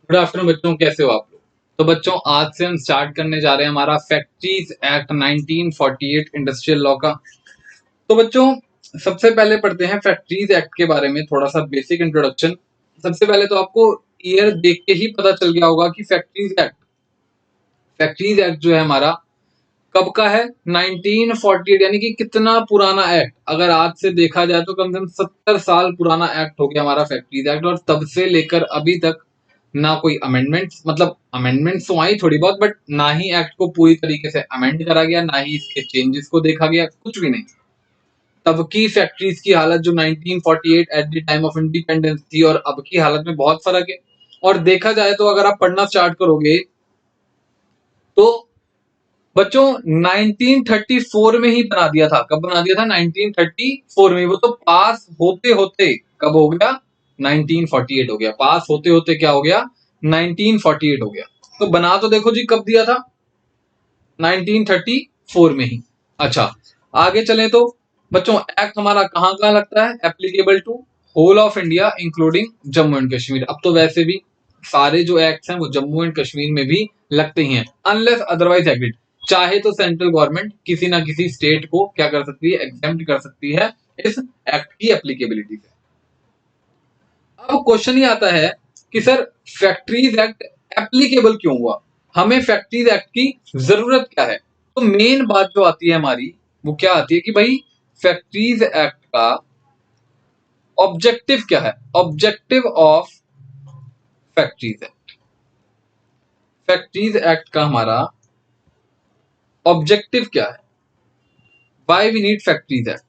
Good afternoon बच्चों, कैसे हो आप लोग। तो बच्चों, आज से हम स्टार्ट करने जा रहे हैं हमारा फैक्ट्रीज एक्ट 1948 इंडस्ट्रियल लॉ का। तो बच्चों, सबसे पहले पढ़ते हैं फैक्ट्रीज एक्ट के बारे में थोड़ा सा बेसिक इंट्रोडक्शन। सबसे पहले तो आपको ईयर देख के ही पता चल गया होगा कि फैक्ट्रीज एक्ट जो है हमारा कब का है, 1948, यानी कि कितना पुराना एक्ट। अगर आज से देखा जाए तो कम से कम 70 साल पुराना एक्ट हो गया हमारा फैक्ट्रीज एक्ट। और तब से लेकर अभी तक ना कोई अमेंडमेंट्स, मतलब अमेंडमेंट्स तो आई थोड़ी बहुत, बट ना ही एक्ट को पूरी तरीके से अमेंड करा गया, ना ही इसके चेंजेस को देखा गया, कुछ भी नहीं। तब की फैक्ट्रीज की हालत जो 1948 at the time of independence थी और अब की हालत में बहुत फर्क है। और देखा जाए तो अगर आप पढ़ना स्टार्ट करोगे तो बच्चों 1934 में ही बना दिया था। कब बना दिया था? 1934 में। वो तो पास होते होते कब हो गया? 1948 हो गया। पास होते होते क्या हो गया? 1948 हो गया। तो बना तो देखो जी कब दिया था? 1934 में ही। अच्छा, आगे चले तो बच्चों, एक्ट हमारा कहां कहां लगता है? Applicable to whole of India including Jammu and Kashmir. अब तो वैसे भी सारे जो एक्ट्स हैं वो जम्मू एंड कश्मीर में भी लगते ही हैं, अनलेस अदरवाइज एग्रीड। चाहे तो सेंट्रल गवर्नमेंट किसी ना किसी स्टेट को क्या कर सकती है? एग्जेम्प्ट कर सकती है इस एक्ट की एप्लीकेबिलिटी से। अब क्वेश्चन ये आता है कि सर, फैक्ट्रीज एक्ट एप्लीकेबल क्यों हुआ? हमें फैक्ट्रीज एक्ट की जरूरत क्या है? तो मेन बात जो आती है हमारी, वो क्या आती है कि भाई फैक्ट्रीज एक्ट का ऑब्जेक्टिव क्या है? Objective of factories act. Factories act का हमारा ऑब्जेक्टिव क्या है? Why we need factories act.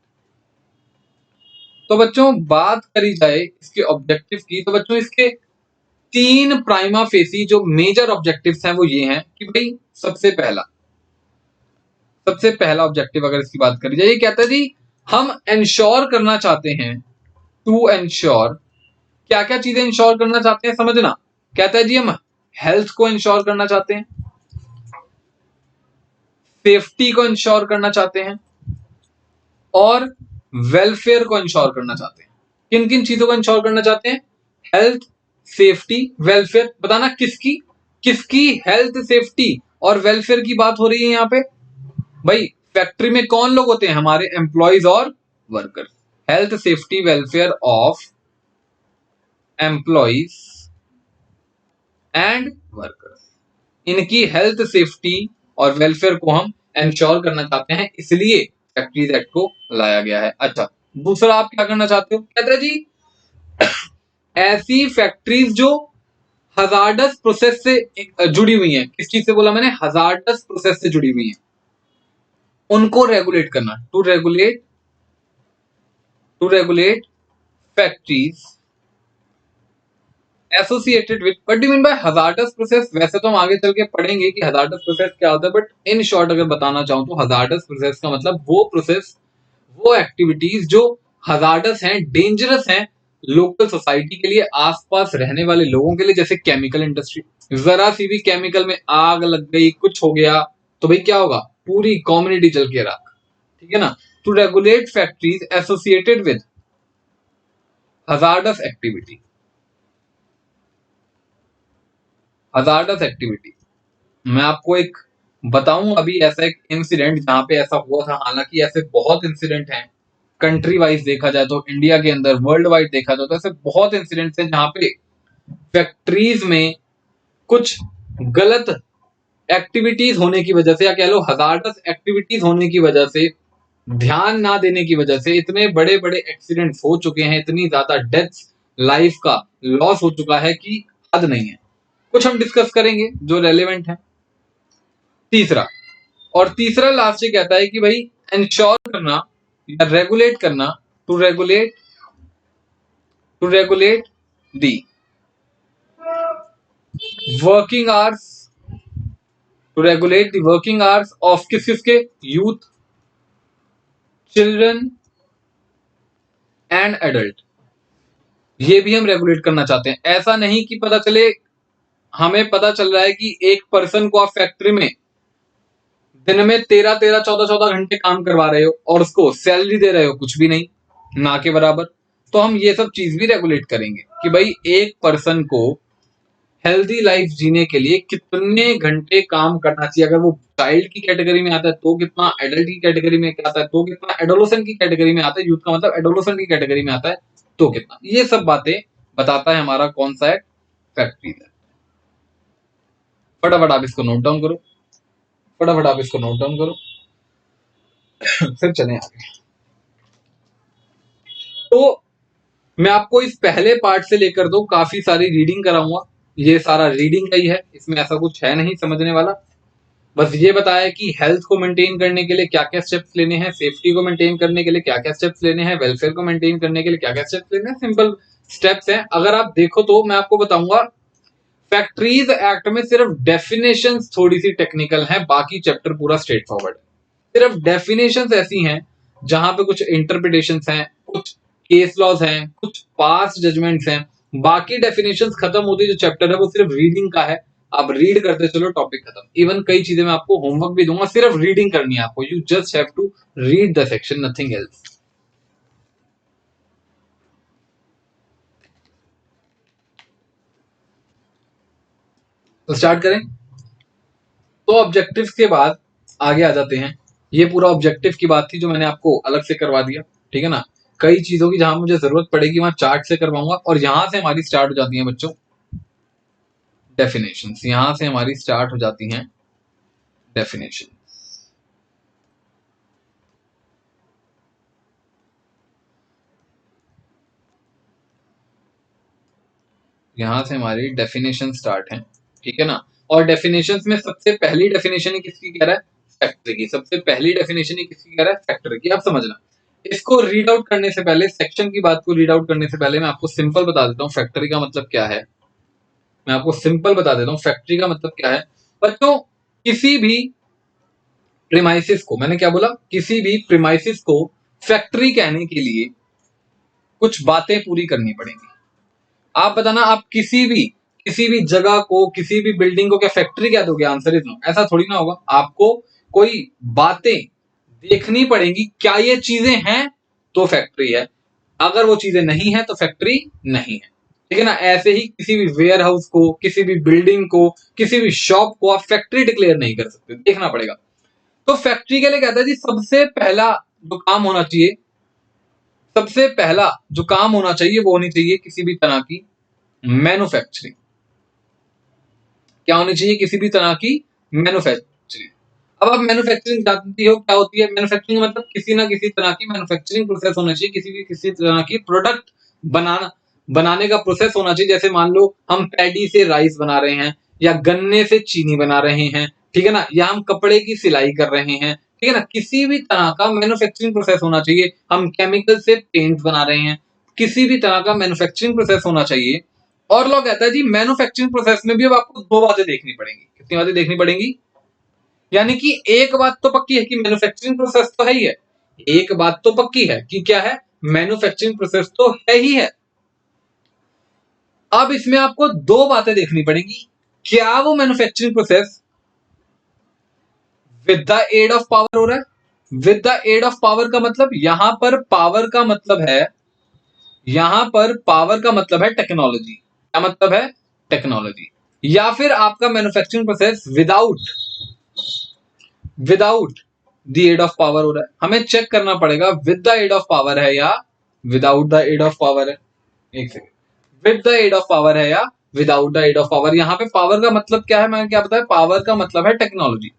तो बच्चों, बात करी जाए इसके ऑब्जेक्टिव की, तो बच्चों इसके तीन प्राइमा फेसी जो मेजर ऑब्जेक्टिव्स हैं वो ये हैं कि भाई सबसे पहला ऑब्जेक्टिव अगर इसकी बात करी जाए, ये कहता है जी हम इंश्योर करना चाहते हैं, टू इंश्योर। क्या क्या चीजें इंश्योर करना चाहते हैं समझना। कहता है जी हम हेल्थ को इंश्योर करना चाहते हैं, सेफ्टी को इंश्योर करना चाहते हैं और वेलफेयर को इंश्योर करना चाहते हैं। किन किन चीजों को इंश्योर करना चाहते हैं? Health, safety, welfare. बताना किसकी किसकी हेल्थ, सेफ्टी और वेलफेयर की बात हो रही है यहाँ पे? भाई फैक्ट्री में कौन लोग होते हैं? हमारे एम्प्लॉयज और workers. Health, safety, welfare of employees and workers. इनकी हेल्थ, सेफ्टी और वेलफेयर को हम इंश्योर करना चाहते हैं, इसलिए फैक्ट्रीज एक्ट को लाया गया है। अच्छा, दूसरा आप क्या करना चाहते हो? कहते हैं जी ऐसी फैक्ट्रीज जो हजार्डस प्रोसेस से जुड़ी हुई हैं। किस चीज से बोला मैंने? हजार्डस प्रोसेस से जुड़ी हुई हैं, उनको रेगुलेट करना। To regulate factories associated with. What do mean by hazardous process? वैसे तो हम आगे चल के पढ़ेंगे कि हजार्डस प्रोसेस क्या होता है, बट इन शॉर्ट अगर बताना चाहूं तो हजार्डस प्रोसेस का मतलब वो प्रोसेस, वो एक्टिविटीज जो हजार्डस हैं, डेंजरस हैं लोकल सोसाइटी के लिए, आसपास रहने वाले लोगों के लिए। जैसे केमिकल इंडस्ट्री, जरा सी भी केमिकल में आग लग गई, कुछ हो गया तो भाई क्या होगा? पूरी कम्युनिटी जल के राख। ठीक है ना? To regulate factories associated with hazardous activity. Hazardous activity, मैं आपको एक बताऊं अभी ऐसा एक इंसिडेंट जहां पे ऐसा हुआ था। हालांकि ऐसे बहुत इंसिडेंट हैं, कंट्री वाइज देखा जाए तो, इंडिया के अंदर, वर्ल्ड वाइड देखा जाए तो ऐसे बहुत इंसिडेंट्स हैं जहां पे फैक्ट्रीज में कुछ गलत एक्टिविटीज होने की वजह से, या कह लो हजार्डस एक्टिविटीज होने की वजह से, ध्यान ना देने की वजह से इतने बड़े बड़े एक्सीडेंट्स हो चुके हैं, इतनी ज्यादा डेथ्स, लाइफ का लॉस हो चुका है कि हद नहीं है। कुछ हम डिस्कस करेंगे जो रेलेवेंट है। तीसरा, और तीसरा लास्ट ये कहता है कि भाई इंश्योर करना या रेगुलेट करना, to regulate the working hours, to regulate the working hours of किसके? Youth, children and adult. ये भी हम रेगुलेट करना चाहते हैं। ऐसा नहीं कि पता चले, हमें पता चल रहा है कि एक पर्सन को आप फैक्ट्री में दिन में 13-13, 14-14 घंटे काम करवा रहे हो और उसको सैलरी दे रहे हो कुछ भी नहीं, ना के बराबर। तो हम ये सब चीज भी रेगुलेट करेंगे कि भाई एक पर्सन को हेल्दी लाइफ जीने के लिए कितने घंटे काम करना चाहिए, अगर वो चाइल्ड की कैटेगरी में आता है तो कितना, एडल्ट की कैटेगरी में आता है तो कितना, एडोलोसेंट की कैटेगरी में आता है, यूथ का मतलब एडोलोसेंट की कैटेगरी में आता है तो कितना, ये सब बातें बताता है हमारा कौन सा एक्ट, फैक्ट्रीज एक्ट। फटाफट आप इसको नोट डाउन करो, फटाफट आप इसको नोट डाउन करो। फिर चलें आगे। तो मैं आपको इस पहले पार्ट से लेकर दो काफी सारी रीडिंग कराऊंगा, ये सारा रीडिंग का ही है, इसमें ऐसा कुछ है नहीं समझने वाला। बस ये बताया कि हेल्थ को मेंटेन करने के लिए क्या क्या स्टेप्स लेने हैं, सेफ्टी को मेंटेन करने के लिए क्या क्या स्टेप्स लेने हैं, वेलफेयर को मेंटेन करने के लिए क्या क्या स्टेप्स लेने हैं, सिंपल स्टेप्स हैं। अगर आप देखो तो मैं आपको बताऊंगा फैक्ट्रीज एक्ट में सिर्फ डेफिनेशंस थोड़ी सी टेक्निकल हैं, बाकी चैप्टर पूरा स्ट्रेट फॉरवर्ड है। सिर्फ डेफिनेशंस ऐसी हैं जहां पे कुछ इंटरप्रिटेशंस हैं, कुछ केस लॉज हैं, कुछ पास्ट जजमेंट्स हैं, बाकी डेफिनेशंस खत्म होती, जो चैप्टर है वो सिर्फ रीडिंग का है, आप रीड करते चलो, टॉपिक खत्म। इवन कई चीजें मैं आपको होमवर्क भी दूंगा, सिर्फ रीडिंग करनी है आपको, you just have to read the section, nothing else. तो स्टार्ट करें। तो ऑब्जेक्टिव्स के बाद आगे आ जाते हैं। ये पूरा ऑब्जेक्टिव की बात थी जो मैंने आपको अलग से करवा दिया, ठीक है ना। कई चीजों की जहां मुझे जरूरत पड़ेगी वहां चार्ट से करवाऊंगा, और यहां से हमारी स्टार्ट हो जाती है बच्चों डेफिनेशंस, यहां से हमारी स्टार्ट हो जाती हैं डेफिनेशन। यहां से हमारी डेफिनेशन स्टार्ट है, ठीक है ना। और डेफिनेशंस में सबसे पहली डेफिनेशन ही किसकी कह रहा है, फैक्ट्री की। सबसे पहली डेफिनेशन ही किसकी कह रहा है, फैक्ट्री की। आप समझना, इसको रीड आउट करने से पहले, सेक्शन की बात को रीड आउट करने से पहले मैं आपको सिंपल बता देता हूँ फैक्ट्री का मतलब क्या है। मैं आपको सिंपल बता देता हूँ फैक्ट्री का मतलब क्या है। बच्चों, किसी भी प्रीमाइसिस को, मैंने क्या बोला, किसी भी प्रीमाइसिस को फैक्ट्री कहने के लिए कुछ बातें पूरी करनी पड़ेंगी। आप बताना, आप किसी भी जगह को, किसी भी बिल्डिंग को क्या फैक्ट्री कह दोगे, आंसर इज नो। ऐसा थोड़ी ना होगा, आपको कोई बातें देखनी पड़ेंगी, क्या ये चीजें हैं तो फैक्ट्री है, अगर वो चीजें नहीं है तो फैक्ट्री नहीं है, ठीक है ना। ऐसे ही किसी भी वेयर हाउस को, किसी भी बिल्डिंग को, किसी भी शॉप को आप फैक्ट्री डिक्लेयर नहीं कर सकते, देखना पड़ेगा। तो फैक्ट्री के लिए कहता है जी, सबसे पहला जो काम होना चाहिए, सबसे पहला जो काम होना चाहिए वो होनी चाहिए किसी भी तरह की मैन्युफैक्चरिंग। क्या होनी चाहिए, किसी भी तरह की मैन्युफैक्चरिंग। अब आप मैन्युफैक्चरिंग जानती हो क्या होती है, मैन्युफैक्चरिंग मतलब किसी ना किसी तरह की मैन्युफैक्चरिंग प्रोसेस होना चाहिए, किसी तरह की प्रोडक्ट बनाने का प्रोसेस होना चाहिए। जैसे मान लो हम पैडी से राइस बना रहे हैं, या गन्ने से चीनी बना रहे हैं, ठीक है ना, या हम कपड़े की सिलाई कर रहे हैं, ठीक है ना। किसी भी तरह का मैन्युफैक्चरिंग प्रोसेस होना चाहिए। हम केमिकल से पेंट बना रहे हैं, किसी भी तरह का मैन्युफैक्चरिंग प्रोसेस होना चाहिए। और लोग कहता है जी, मैन्युफैक्चरिंग प्रोसेस में भी अब आपको दो बातें देखनी पड़ेंगी। कितनी बातें देखनी पड़ेंगी, यानी कि एक बात तो पक्की है कि मैन्युफैक्चरिंग प्रोसेस तो है ही है, एक बात तो पक्की है कि क्या है, मैन्युफैक्चरिंग प्रोसेस तो है ही है। अब इसमें आपको दो बातें देखनी पड़ेगी, क्या वो manufacturing process with the aid of power हो रहा है। With the aid of power का मतलब, यहां पर पावर का मतलब है, यहां पर पावर का मतलब है टेक्नोलॉजी। क्या मतलब है, टेक्नोलॉजी। या फिर आपका manufacturing process without without the aid of power हो रहा है। हमें चेक करना पड़ेगा with the aid of power है या without the aid of power है। एक second, with the aid of power है या without the aid of power. यहां पे पावर का मतलब क्या है, मैंने क्या बताया, पावर का मतलब है टेक्नोलॉजी।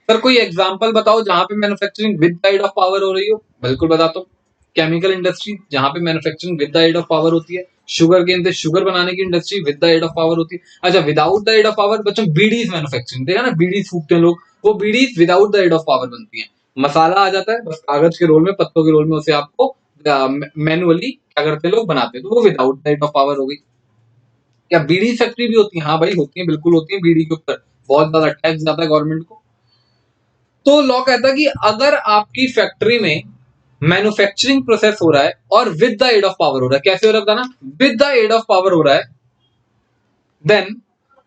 सर कोई एग्जांपल बताओ जहां पे manufacturing with the aid of power हो रही हो। बिल्कुल बताता हूँ, केमिकल इंडस्ट्री जहां पे manufacturing with the aid of power होती है, शुगर केन से शुगर बनाने की industry with the aid of power होती है। अच्छा, without the aid of power बच्चों, बीडीज मैन्युफैक्चरिंग, देखा ना, बीडीज फूकते हैं लोग, वो bidis without the aid of power बनती है। मसाला आ जाता है बस कागज के रोल में, पत्तों के रोल में, उसे आपको मैनुअली क्या करते हैं लोग, बनाते हैं, तो वो without the aid of power हो गई। क्या बीड़ी फैक्ट्री भी होती है, हाँ भाई होती है, बिल्कुल होती है। बीड़ी के ऊपर बहुत ज्यादा टैक्स जाता है गवर्नमेंट को। तो लॉ कहता है कि अगर आपकी फैक्ट्री में मैन्युफैक्चरिंग प्रोसेस हो रहा है और with the aid of power हो रहा है, कैसे हो रहा है ना, with the aid of power हो रहा है, देन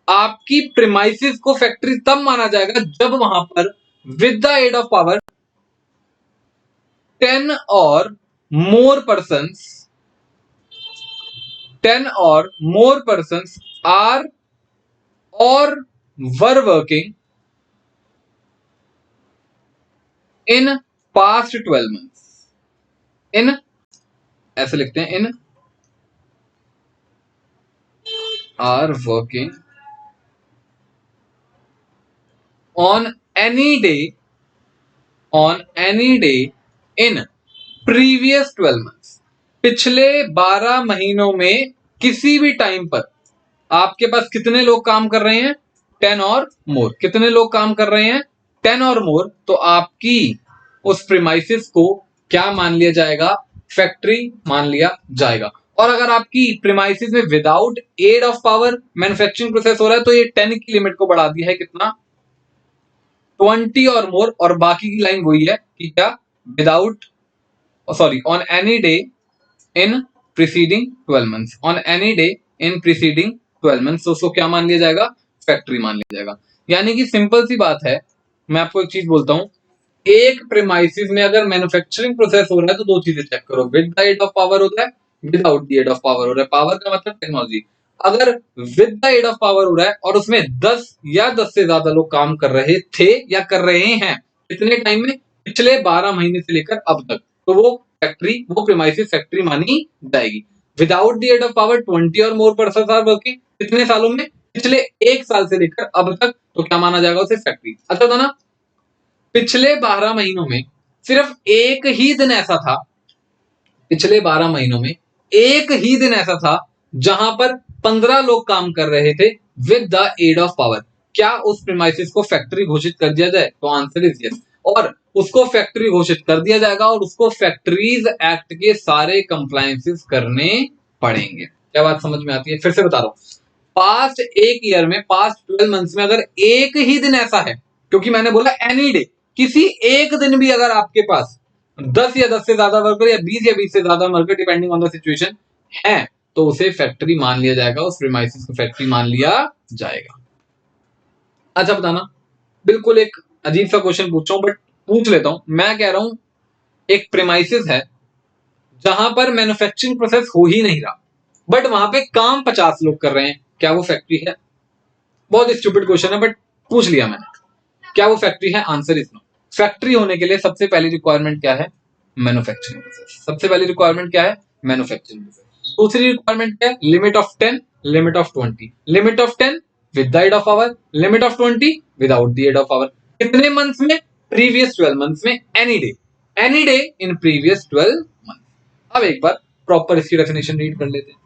आपकी प्रीमाइसिस को फैक्ट्री तब माना जाएगा जब वहां पर with the aid of power 10 और more persons 10 or more persons are और were working in past 12 months. In, ऐसे लिखते हैं, in are working on any day, on any day in previous 12 months. पिछले 12 महीनों में किसी भी टाइम पर आपके पास कितने लोग काम कर रहे हैं? 10 और मोर। कितने लोग काम कर रहे हैं? 10 और मोर। तो आपकी उस प्रीमाइसिस को क्या मान लिया जाएगा? फैक्ट्री मान लिया जाएगा। और अगर आपकी प्रीमाइसिस में without aid of power manufacturing process हो रहा है तो ये 10 की लिमिट को बढ़ा दिया है, कितना? 20 और मोर। और बाकी की लाइन वही है कि क्या? Without, sorry, on any day in preceding 12 months. On any day in preceding 12 months. तो उसको क्या मान लिया जाएगा? फैक्ट्री मान लिया जाएगा। यानी कि सिंपल सी बात है, मैं आपको एक चीज बोलता हूं, एक प्रीमाइसिस में अगर मैन्युफैक्चरिंग प्रोसेस हो रहा है तो दो चीजें चेक करो, with the aid of power होता है, without the aid of power हो रहा है। पावर का मतलब टेक्नोलॉजी। अगर with the aid of power हो रहा है और उसमें 10 या 10 से ज्यादा लोग काम कर रहे थे या कर रहे हैं, कितने टाइम में? पिछले 12 महीने से लेकर अब तक, तो वो फैक्ट्री, वो प्रीमाइसिस फैक्ट्री मानी जाएगी। Without the aid of power 20 और मोर पर्सन्स आर वर्किंग, कितने सालों में? पिछले 1 साल से लेकर अब तक, तो क्या माना जाएगा उसे? फैक्ट्री। अच्छा था ना? पिछले 12 महीनों में सिर्फ एक ही दिन ऐसा था, पिछले 12 महीनों में एक ही दिन ऐसा था जहां पर 15 लोग काम कर रहे थे with the aid of power. क्या उस प्रीमाइसिस को फैक्ट्री घोषित कर दिया जाए? तो आंसर इज यस। और उसको फैक्ट्री घोषित कर दिया जाएगा और उसको फैक्ट्रीज एक्ट के सारे कंप्लायंसेस करने पड़ेंगे। क्या बात समझ में आती है? फिर से बता रहा हूं, पास्ट एक ईयर में, पास्ट 12 मंथ्स में अगर एक ही दिन ऐसा है, क्योंकि मैंने बोला एनी डे, किसी एक दिन भी अगर आपके पास 10 या 10 से ज्यादा वर्कर या 20 या 20 से ज्यादा worker, depending on the situation है, तो उसे फैक्ट्री मान लिया जाएगा, उस प्रीमाइसिस को फैक्ट्री मान लिया जाएगा। अच्छा बताना, बिल्कुल एक अजीब सा क्वेश्चन पूछ रहा हूं, बट पूछ लेता हूं। मैं कह रहा हूं एक प्रीमाइसिस है जहां पर मैन्युफैक्चरिंग प्रोसेस हो ही नहीं रहा, बट वहां पे काम 50 लोग कर रहे हैं, क्या वो फैक्ट्री है? बहुत स्टूपिड क्वेश्चन है, बट पूछ लिया मैंने। क्या वो फैक्ट्री है? Answer is no. फैक्ट्री होने के लिए सबसे पहली रिक्वायरमेंट क्या है? Manufacturing process. सबसे पहली रिक्वायरमेंट क्या है? Manufacturing process. दूसरी रिक्वायरमेंट क्या है? Limit of 10, limit of 20। Limit of 10 with the aid of power, limit of 20 without the aid of power. कितने मंथ्स में? प्रीवियस 12 मंथ्स में, any day, any day in previous 12 month. अब एक बार proper इसकी डेफिनेशन रीड कर लेते हैं।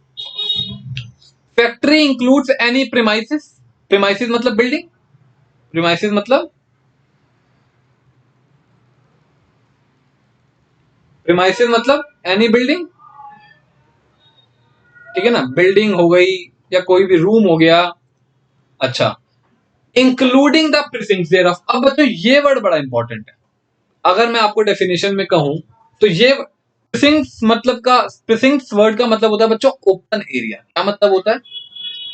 Factory includes any premises. Premises मतलब बिल्डिंग, प्रीमाइसिस मतलब, प्रीमाइसिस मतलब एनी बिल्डिंग, ठीक है ना? बिल्डिंग हो गई या कोई भी रूम हो गया। अच्छा, इंक्लूडिंग द प्रीसिंक्ट्स देयरऑफ। अब बच्चों ये वर्ड बड़ा इंपॉर्टेंट है। अगर मैं आपको डेफिनेशन में कहूं तो ये प्रीसिंक्ट्स मतलब का, प्रीसिंक्ट्स वर्ड का मतलब होता है बच्चों ओपन एरिया। क्या मतलब होता है?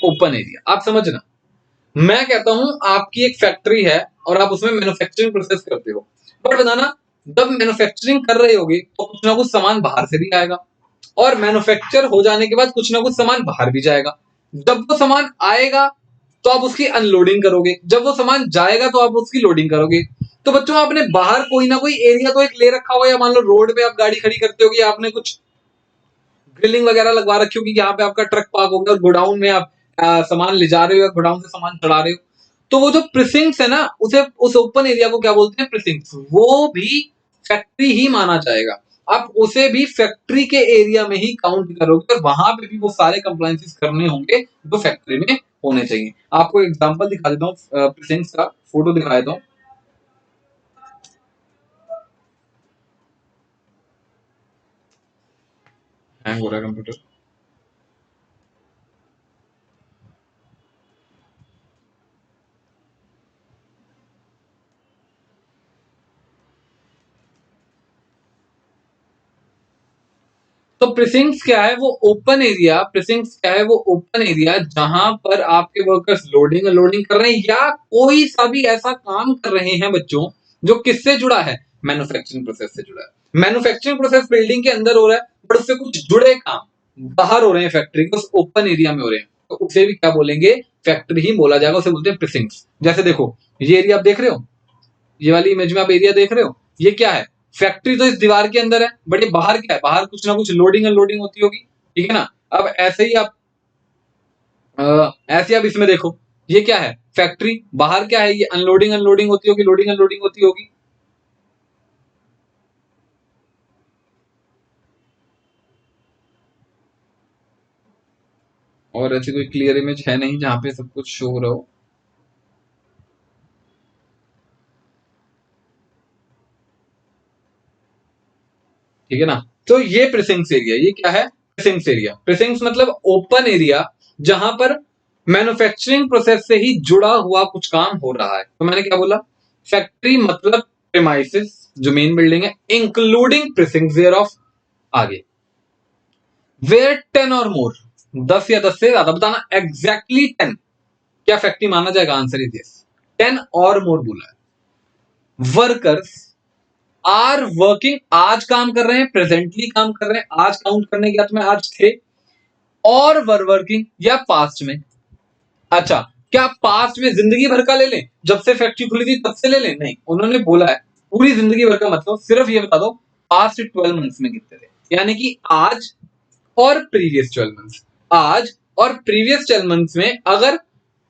Open area. आप समझना, मैं कहता हूं आपकी एक फैक्ट्री है और आप उसमें मैन्युफैक्चरिंग प्रोसेस करते हो, बट बताना, जब मैन्युफैक्चरिंग कर रहे होगे तो कुछ ना कुछ सामान बाहर से भी आएगा, और मैन्युफैक्चर हो जाने के बाद कुछ ना कुछ सामान बाहर भी जाएगा। जब वो सामान आएगा तो आप उसकी अनलोडिंग करोगे, जब वो सामान जाएगा तो आप उसकी लोडिंग करोगे। तो बच्चों आपने बाहर कोई ना कोई एरिया तो एक ले रखा होगा, या मान लो रोड पे आप गाड़ी खड़ी करते होगे, आपने कुछ ग्रिलिंग वगैरह लगवा रखी होगी, यहाँ पे आपका ट्रक पार्क होगा और गोडाउन में आप सामान ले जा रहे हो या गोडाउन से सामान चढ़ा रहे हो। तो वो जो प्रिसिंक्ट्स है ना, उसे, उस ओपन एरिया को क्या बोलते हैं? प्रिसिंक्ट्स। वो भी फैक्ट्री ही माना जाएगा। आप उसे भी फैक्ट्री के एरिया में ही काउंट करोगे और वहां पे भी वो सारे कंप्लायंसेस करने होंगे जो फैक्ट्री में होने चाहिए। आपको एग्जांपल दिखा देता हूँ, प्रिसिंक्ट्स का फोटो दिखा देता हूँ। हैंग हो रहा है कंप्यूटर। तो प्रिसिंक्ट्स क्या है? वो ओपन एरिया। प्रिसिंक्ट्स क्या है? वो ओपन एरिया जहां पर आपके वर्कर्स लोडिंग अनलोडिंग कर रहे हैं या कोई सा भी ऐसा काम कर रहे हैं बच्चों जो किससे जुड़ा है? मैन्युफैक्चरिंग प्रोसेस से जुड़ा है। मैन्युफैक्चरिंग प्रोसेस बिल्डिंग के अंदर हो रहा है, बट उससे कुछ जुड़े काम बाहर हो रहे हैं, फैक्ट्री के उस ओपन एरिया में हो रहे हैं, तो उसे भी क्या बोलेंगे, फैक्ट्री ही बोला जाएगा, उसे बोलते हैं प्रिसिंक्ट्स। जैसे देखो ये एरिया आप देख रहे हो, ये वाली इमेज में आप एरिया देख रहे हो, ये क्या है, फैक्ट्री तो इस दीवार के अंदर है, बट ये बाहर क्या है, बाहर कुछ ना कुछ लोडिंग अनलोडिंग होती होगी, ठीक है ना। अब ऐसे ही आप ऐसे आप इसमें देखो, ये क्या है, फैक्ट्री, बाहर क्या है, ये अनलोडिंग अनलोडिंग होती होगी, लोडिंग अनलोडिंग होती होगी। और ऐसी कोई क्लियर इमेज है नहीं जहां पे सब कुछ शो हो रहा हो। ठीक है ना। तो ये प्रिसिंक्स एरिया, ये क्या है, प्रिसिंक्स एरिया। प्रिसिंक्स मतलब ओपन एरिया जहां पर मैन्युफैक्चरिंग प्रोसेस से ही जुड़ा हुआ कुछ काम हो रहा है। तो मैंने क्या बोला, फैक्ट्री मतलब प्रेमाइसिस जो मेन बिल्डिंग है, इंक्लूडिंग प्रिसिंक्स देयर ऑफ, आगे वेयर 10 और मोर, 10 या 10 से ज्यादा, बताना एग्जैक्टली 10 क्या फैक्ट्री माना जाएगा, आंसर इज यस, 10 और मोर बोला है। वर्कर्स आर वर्किंग, आज काम कर रहे हैं, प्रेजेंटली काम कर रहे हैं, आज काउंट करने गया तो मैं आज थे, और वर वर्किंग या पास्ट में। अच्छा, क्या पास्ट में जिंदगी भर का ले लें, जब से फैक्ट्री खुली थी तब से ले लें, नहीं, उन्होंने बोला है पूरी जिंदगी भर का, मतलब सिर्फ ये बता दो पास्ट 12 मंथ्स में कितने थे, यानी कि आज और प्रीवियस 12 मंथ्स, आज और प्रीवियस 12 मंथ्स में अगर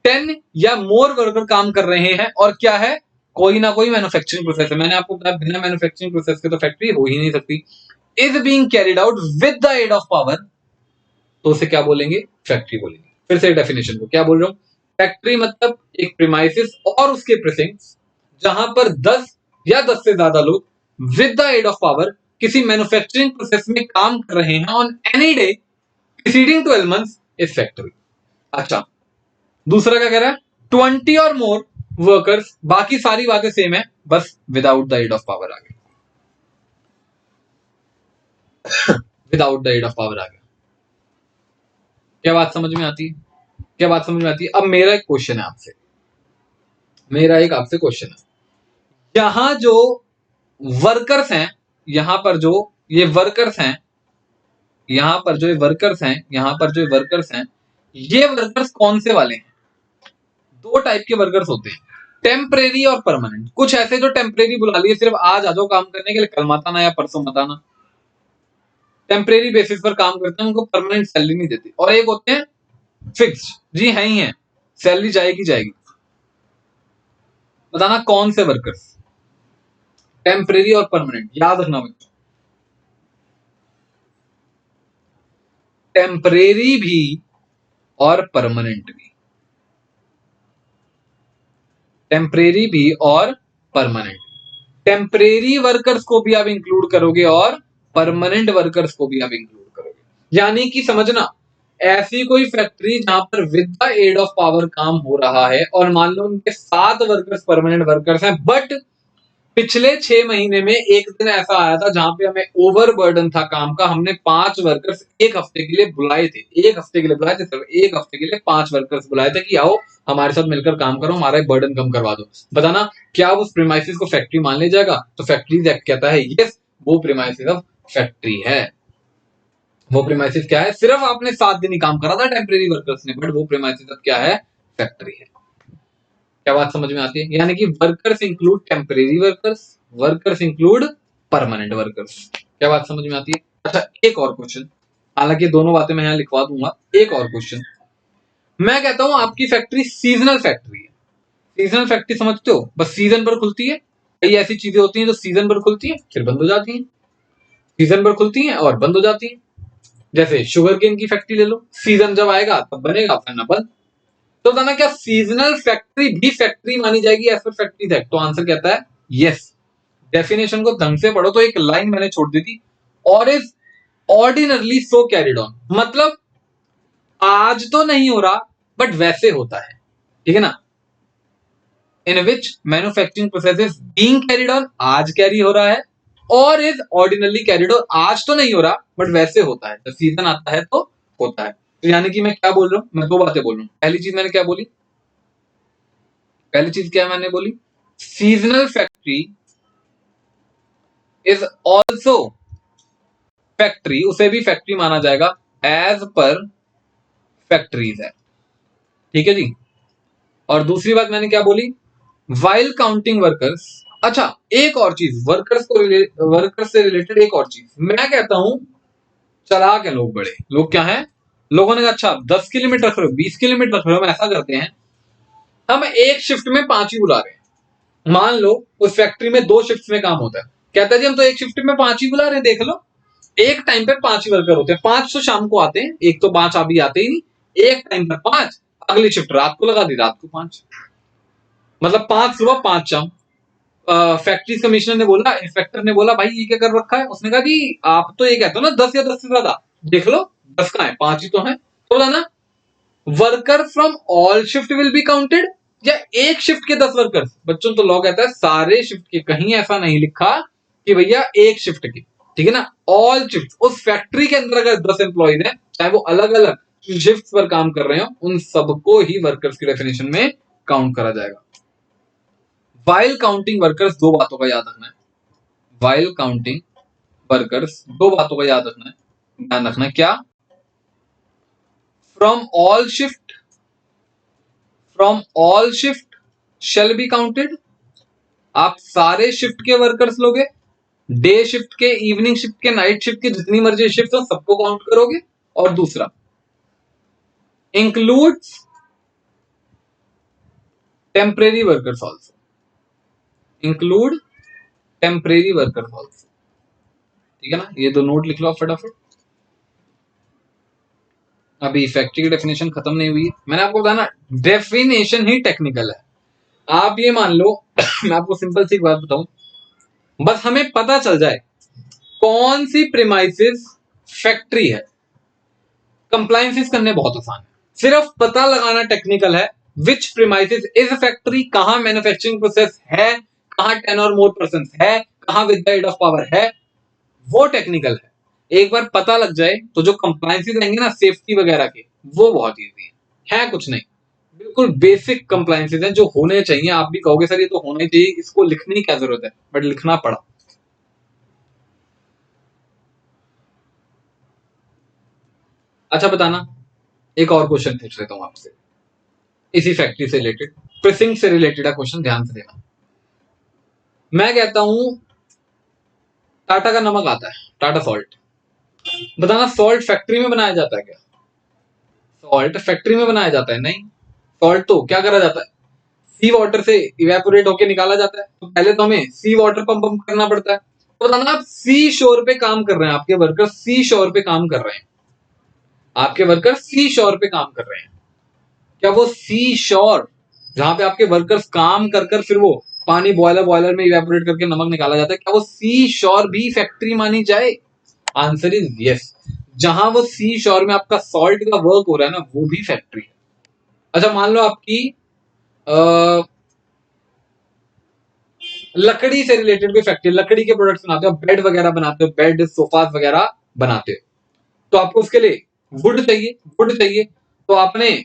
10 या मोर वर्कर काम कर रहे हैं, और क्या है, कोई ना कोई मैन्युफैक्चरिंग प्रोसेस है, मैंने आपको बताया बिना मैन्युफैक्चरिंग प्रोसेस के तो फैक्ट्री हो ही नहीं सकती, is being carried out with the aid of power, तो उसे क्या बोलेंगे, फैक्ट्री बोलेंगे। फिर से डेफिनेशन को क्या बोल रहा हूं, फैक्ट्री मतलब एक प्रीमाइसिस और उसके प्रिसिंक्ट्स जहां पर 10 या 10 से ज्यादा लोग with the aid of power किसी मैन्युफैक्चरिंग प्रोसेस में काम कर रहे हैं on any day preceding 12 months is factory. अच्छा, दूसरा क्या कह रहा है, 20 और मोर वर्कर्स, बाकी सारी बातें सेम है, बस without the aid of power आ गया, without the aid of power आ गया। क्या बात समझ में आती है, क्या बात समझ में आती है। अब मेरा एक क्वेश्चन है आपसे, मेरा एक आपसे क्वेश्चन है, यहां जो वर्कर्स हैं, यहां पर जो ये वर्कर्स हैं, यहां पर जो ये वर्कर्स हैं, यहां पर जो वर्कर्स हैं, ये वर्कर्स कौन से वाले हैं, दो टाइप के वर्कर्स होते हैं, टेम्परेरी और परमानेंट। कुछ ऐसे जो टेम्परेरी बुला लिए सिर्फ आज आ जाओ काम करने के लिए, कल मत आना या परसों मत आना, टेम्परेरी बेसिस पर काम करते हैं, उनको परमानेंट सैलरी नहीं देती। और एक होते हैं फिक्स्ड, जी है ही है, सैलरी जाएगी जाएगी। बताना कौन से वर्कर्स, टेम्परेरी और परमानेंट, याद रखना बच्चों, टेम्परेरी भी और परमानेंट भी, टेम्परेरी भी और परमानेंट। टेम्परेरी वर्कर्स को भी आप इंक्लूड करोगे और परमानेंट वर्कर्स को भी आप इंक्लूड करोगे, यानी कि समझना, ऐसी कोई फैक्ट्री जहां पर with the aid of power काम हो रहा है और मान लो उनके 7 वर्कर्स परमानेंट वर्कर्स हैं, बट पिछले 6 महीने में एक दिन ऐसा आया था जहां पे हमें ओवर बर्डन था काम का, हमने 5 वर्कर्स एक हफ्ते के लिए बुलाए थे, एक हफ्ते के लिए बुलाए थे, सिर्फ एक हफ्ते के लिए 5 वर्कर्स बुलाए थे कि आओ हमारे साथ मिलकर काम करो, हमारा बर्डन कम करवा दो। बताना क्या उस प्रीमाइसिस को फैक्ट्री मान लिया जाएगा, तो फैक्ट्रीज एक्ट कहता है यस, वो प्रीमाइसिस ऑफ फैक्ट्री है। वो प्रीमाइसिस क्या है, सिर्फ आपने 7 दिन ही काम करा था टेम्परेरी वर्कर्स ने, बट वो प्रीमाइसिस अब क्या है, फैक्ट्री है। क्या बात समझ में आती है, यानी कि workers include temporary workers, workers include permanent workers. क्या बात समझ में आती है। अच्छा, एक और क्वेश्चन, हालांकि दोनों बातें मैं यहां लिखवा दूंगा, एक और क्वेश्चन, मैं कहता हूं आपकी फैक्ट्री सीजनल फैक्ट्री है। सीजनल फैक्ट्री समझते हो, बस सीजन पर खुलती है, कई ऐसी चीजें होती हैं जो सीजन पर खुलती है फिर बंद हो जाती हैं, सीजन पर खुलती हैं और बंद हो जाती हैं। जैसे शुगर केन की फैक्ट्री ले लो, सीजन जब आएगा तब बनेगा, वरना बंद। तो बताना क्या सीजनल फैक्ट्री भी फैक्ट्री मानी जाएगी एज पर फैक्ट्री एक्ट, तो आंसर कहता है यस। डेफिनेशन को ढंग से पढ़ो, तो एक लाइन मैंने छोड़ दी थी, और is ordinarily so carried on, मतलब आज तो नहीं हो रहा बट वैसे होता है, ठीक है ना, in which manufacturing process is being carried on, आज कैरी हो रहा है, और इज ऑर्डिनरली कैरिड ऑन, आज तो नहीं हो रहा बट वैसे होता है, जब सीजन आता है तो होता है। तो यानी कि मैं क्या बोल रहा हूं, मैं दो बातें बोल रहा हूं। पहली चीज मैंने क्या बोली, पहली चीज क्या मैंने बोली, seasonal factory is also factory, उसे भी फैक्ट्री माना जाएगा एज पर फैक्ट्रीज है। ठीक है जी। और दूसरी बात मैंने क्या बोली, वाइल काउंटिंग वर्कर्स। अच्छा, एक और चीज वर्कर्स से रिलेटेड एक और चीज मैं कहता हूं, चालाक है लोग, बड़े लोग क्या है, लोगों ने कहा अच्छा 10 की लिमिट रख रहे हो, 20 की लिमिट रख रहे हो, हम ऐसा करते हैं, हम एक शिफ्ट में 5 ही बुला रहे हैं। मान लो उस फैक्ट्री में 2 शिफ्ट में काम होता है, कहता है जी हम तो एक शिफ्ट में 5 ही बुला रहे हैं, देख लो एक टाइम पे 5 ही वर्कर होते हैं, 5 तो शाम को आते हैं, एक तो 5 अभी आते ही नहीं, एक टाइम पर 5, अगली शिफ्ट रात को लगा दी, रात को 5, मतलब 5 सुबह 5 शाम। फैक्ट्री कमिश्नर ने बोला, इंस्पेक्टर ने बोला भाई ये क्या कर रखा है, उसने कहा जी आप तो ये कहते हो ना 10 या 10 से ज्यादा, देख लो 10 का है, 5 ही तो है, तो बोला ना worker from all shift will be counted, या एक शिफ्ट के 10 वर्कर्स। बच्चों तो लॉ कहता है सारे शिफ्ट के, कहीं ऐसा नहीं लिखा कि भैया एक शिफ्ट के, ठीक है ना, ऑल शिफ्ट। उस फैक्ट्री के अंदर अगर 10 एम्प्लॉइज हैं, चाहे वो अलग अलग शिफ्ट पर काम कर रहे हो, उन सबको ही वर्कर्स की डेफिनेशन में काउंट करा जाएगा। वाइल काउंटिंग वर्कर्स, दो बातों का याद रखना है, वाइल काउंटिंग वर्कर्स दो बातों का याद रखना है, ध्यान रखना है, क्या, from all shift, from all shift shall be counted, आप सारे शिफ्ट के वर्कर्स लोगे, डे शिफ्ट के, इवनिंग शिफ्ट के, नाइट शिफ्ट के, जितनी मर्जी शिफ्ट हो सबको काउंट करोगे। और दूसरा, includes temporary workers also, include temporary workers also, ठीक है ना, ये दो नोट लिख लो आप फटाफट। अभी फैक्ट्री की डेफिनेशन खत्म नहीं हुई है, मैंने आपको बताया ना डेफिनेशन ही टेक्निकल है। आप ये मान लो मैं आपको सिंपल सी बात बताऊं, बस हमें पता चल जाए कौन सी प्रीमाइसेस फैक्ट्री है, कंप्लायंसेस करने बहुत आसान है, सिर्फ पता लगाना टेक्निकल है। विच प्रीमाइसेस इज फैक्ट्री, कहां मैन्युफैक्चरिंग प्रोसेस है, कहां 10 और मोर पर्सन है, कहां with the aid of power है, वो टेक्निकल है। एक बार पता लग जाए तो जो कंप्लायंसेस रहेंगे ना सेफ्टी वगैरह के, वो बहुत ईजी है कुछ नहीं, बिल्कुल बेसिक कंप्लायंसेस हैं जो होने चाहिए। आप भी कहोगे सर ये तो होने चाहिए, इसको लिखने की क्या जरूरत है, बट लिखना पड़ा। अच्छा बताना, एक और क्वेश्चन पूछ लेता हूं आपसे, इसी फैक्ट्री से रिलेटेड, प्रेसिंग से रिलेटेड है क्वेश्चन, ध्यान से देना। मैं कहता हूं टाटा का नमक आता है, टाटा सॉल्ट, बताना सॉल्ट फैक्ट्री में बनाया जाता है क्या, सॉल्ट फैक्ट्री में बनाया जाता है नहीं, सॉल्ट तो क्या करा जाता है, सी वाटर से इवेपोरेट होके निकाला जाता है, तो पहले तो हमें सी वाटर पंप करना पड़ता है। तो बताना आप सी शोर पे काम कर रहे हैं, आपके वर्कर सी शोर पे काम कर रहे हैं, आपके वर्कर सी शोर पे काम कर रहे हैं, क्या वो सी शोर जहां पे आपके वर्कर्स काम कर कर फिर वो पानी बॉयलर बॉयलर में इवेपोरेट करके नमक निकाला जाता है, क्या वो सी शोर भी फैक्ट्री मानी जाए, आंसर इज यस, जहां वो सी शोर में आपका सॉल्ट का वर्क हो रहा है ना, वो भी फैक्ट्री है। अच्छा मान लो आपकी लकड़ी से रिलेटेड कोई फैक्ट्री, लकड़ी के प्रोडक्ट्स बनाते हो, बेड वगैरह बनाते हो, बेड सोफास वगैरह बनाते हो, तो आपको उसके लिए वुड चाहिए, वुड चाहिए, तो आपने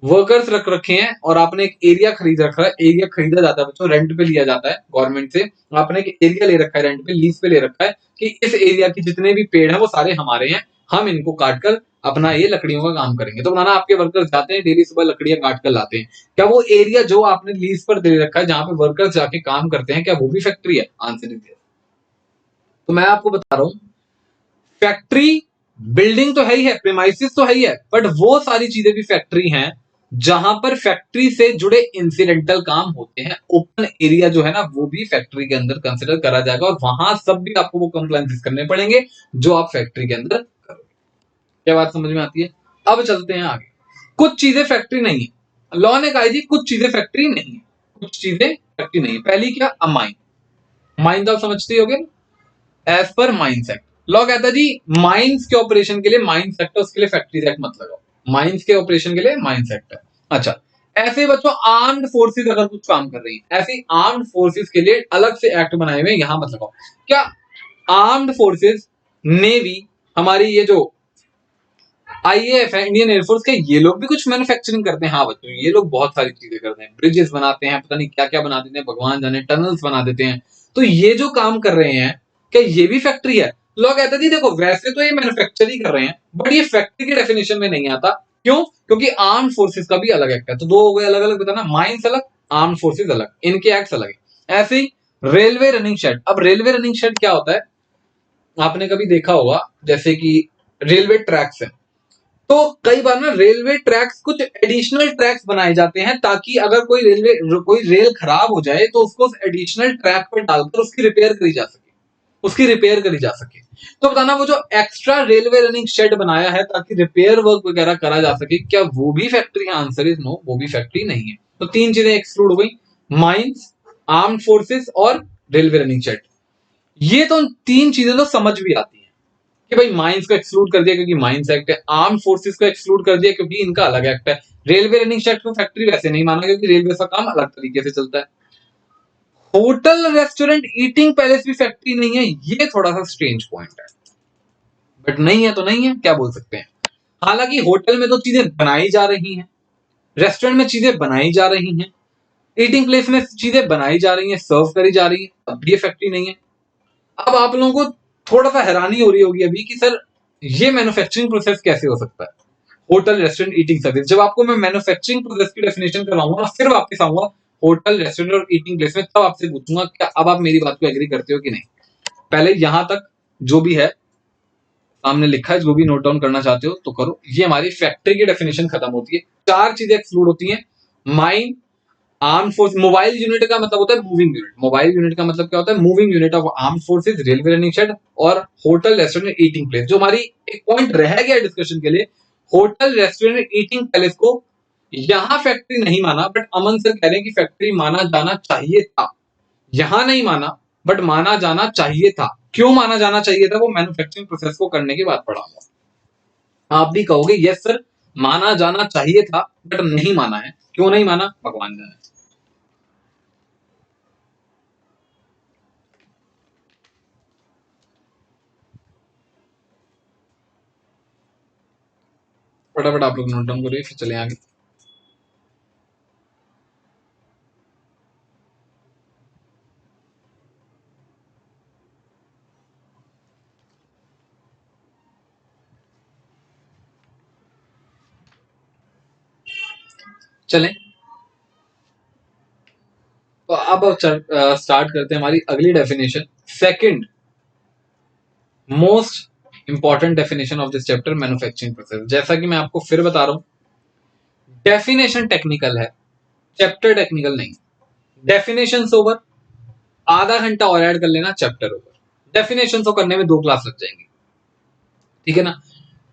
वर्कर्स रख रखे हैं और आपने एक एरिया खरीद रखा है, एरिया खरीदा जाता है बच्चों, रेंट पे लिया जाता है गवर्नमेंट से, आपने एक एरिया ले रखा है रेंट पे, लीज पे ले रखा है कि इस एरिया के जितने भी पेड़ हैं वो सारे हमारे हैं, हम इनको काट कर अपना ये लकड़ियों का काम करेंगे। तो बनाना आपके वर्कर्स जाते हैं डेली सुबह लकड़ियां काट कर लाते हैं, क्या वो एरिया जो आपने लीज पर दे रखा है जहां पे वर्कर्स जाके काम करते हैं, क्या वो भी फैक्ट्री है, आंसर इज। तो मैं आपको बता रहा हूं फैक्ट्री बिल्डिंग तो है ही है, प्रीमाइसिस तो है ही है, बट वो सारी चीजें भी फैक्ट्री हैं जहां पर फैक्ट्री से जुड़े इंसिडेंटल काम होते हैं। ओपन एरिया जो है ना वो भी फैक्ट्री के अंदर कंसिडर करा जाएगा और वहां सब भी आपको वो कंप्लायंसेस करने पड़ेंगे जो आप फैक्ट्री के अंदर करोगे। क्या बात समझ में आती है? अब चलते हैं आगे। कुछ चीजें फैक्ट्री नहीं है, लॉ ने कहा जी कुछ चीजें फैक्ट्री नहीं है, कुछ चीजें फैक्ट्री नहीं है। पहली क्या, अमाइन, माइन तो आप समझते ही होगे, as per mines act law कहता है जी माइंस के ऑपरेशन के लिए माइंस एक्ट है, उसके लिए फैक्ट्री एक्ट मत लगाओ, माइंस के ऑपरेशन के लिए माइंस एक्ट है। अच्छा ऐसे बच्चों आर्म्ड फोर्सेस अगर कुछ काम कर रही है, ऐसे आर्म्ड फोर्सेस के लिए अलग से एक्ट बनाए हुए यहां मत लगाओ। क्या आर्म्ड फोर्सेस, नेवी, हमारी ये जो आईएएफ है इंडियन एयरफोर्स के, ये लोग भी कुछ मैन्युफैक्चरिंग करते हैं। हाँ बच्चों ये लोग बहुत सारी चीजें करते हैं, ब्रिजेस बनाते हैं, पता नहीं क्या क्या बना देते हैं, भगवान जाने, टनल्स बना देते हैं। तो ये जो काम कर रहे हैं क्या ये भी फैक्ट्री है? लोग कहते हैं जी देखो वैसे तो ये मैन्युफैक्चर ही कर रहे हैं बट ये फैक्ट्री के डेफिनेशन में नहीं आता, क्यों? क्योंकि आर्म फोर्सेस का भी अलग एक्ट है। तो दो हो गए अलग अलग, बताना, माइंस अलग, आर्म फोर्सेस अलग, इनके एक्ट्स अलग है। ऐसे ही रेलवे रनिंग शेड। अब रेलवे रनिंग शेड क्या होता है, आपने कभी देखा होगा, जैसे कि रेलवे ट्रैक्स है, तो कई बार ना रेलवे ट्रैक्स कुछ एडिशनल ट्रैक्स बनाए जाते हैं, ताकि अगर कोई रेल खराब हो जाए तो उसको उस एडिशनल ट्रैक पर डालकर उसकी रिपेयर करी जा सके। तो बताना, वो जो एक्स्ट्रा रेलवे रनिंग शेड बनाया है ताकि रिपेयर वर्क वगैरह करा जा सके, क्या वो भी फैक्ट्री है? आंसर इज नो, वो भी फैक्ट्री नहीं है। तो तीन चीजें एक्सक्लूड हो गई, माइंस, आर्म्ड फोर्सेस और रेलवे रनिंग शेड। ये तो तीन चीजें तो समझ भी आती है कि भाई माइंस को एक्सक्लूड कर दिया क्योंकि माइंस एक्ट है, आर्म फोर्सेस को एक्सक्लूड कर दिया क्योंकि इनका अलग एक्ट है, रेलवे रनिंग शेड को फैक्ट्री वैसे नहीं माना क्योंकि रेलवे का काम अलग तरीके से चलता है। होटल रेस्टोरेंट ईटिंग पैलेस भी फैक्ट्री नहीं है, ये थोड़ा सा स्ट्रेंज पॉइंट है, बट नहीं है तो नहीं है, क्या बोल सकते हैं। हालांकि होटल में तो चीजें बनाई जा रही हैं, रेस्टोरेंट में चीजें बनाई जा रही हैं, ईटिंग प्लेस में चीजें बनाई जा रही हैं, सर्व करी जा रही है, अब ये फैक्ट्री नहीं है। अब आप लोगों को थोड़ा सा हैरानी हो रही होगी अभी कि सर ये मैन्युफैक्चरिंग प्रोसेस कैसे हो सकता है, होटल रेस्टोरेंट ईटिंग सर्विस। जब आपको मैं मैन्युफैक्चरिंग प्रोसेस की डेफिनेशन करवाऊंगा, फिर वापस आऊंगा होटल रेस्टोरेंट और ईटिंग प्लेस में, तब आपसे पूछूंगा क्या अब आप मेरी बात को एग्री करते हो कि नहीं। पहले यहां तक जो भी है सामने लिखा है, जो भी नोट डाउन करना चाहते हो तो करो। ये हमारी फैक्ट्री की डेफिनेशन खत्म होती है, चार चीजें एक्सक्लूड होती हैं, mine, arm force, mobile unit का मतलब होता है मूविंग यूनिट, मोबाइल यूनिट का मतलब क्या होता है, moving unit of arm forces, railway running shed और होटल रेस्टोरेंट ईटिंग प्लेस। जो हमारी एक पॉइंट रह गया डिस्कशन के लिए, होटल रेस्टोरेंट ईटिंग प्लेस को यहां फैक्ट्री नहीं माना, बट अमन सर कह रहे हैं कि फैक्ट्री माना जाना चाहिए था। यहां नहीं माना बट माना जाना चाहिए था। क्यों माना जाना चाहिए था, वो मैन्युफैक्चरिंग प्रोसेस को करने के बाद पढ़ाऊंगा। आप भी कहोगे यस सर माना जाना चाहिए था बट नहीं माना है, क्यों नहीं माना भगवान जाने। फटाफट आप लोग नोट डाउन करिए, फिर चले आगे। चलें, तो अब स्टार्ट करते हैं हमारी अगली definition, second most important definition of this chapter, manufacturing process. जैसा कि मैं आपको फिर बता रहा हूं, डेफिनेशन टेक्निकल है, चैप्टर टेक्निकल नहीं। डेफिनेशन ओवर, आधा घंटा और ऐड कर लेना, चैप्टर ओवर। डेफिनेशन को करने में 2 क्लास लग जाएंगी, ठीक है ना।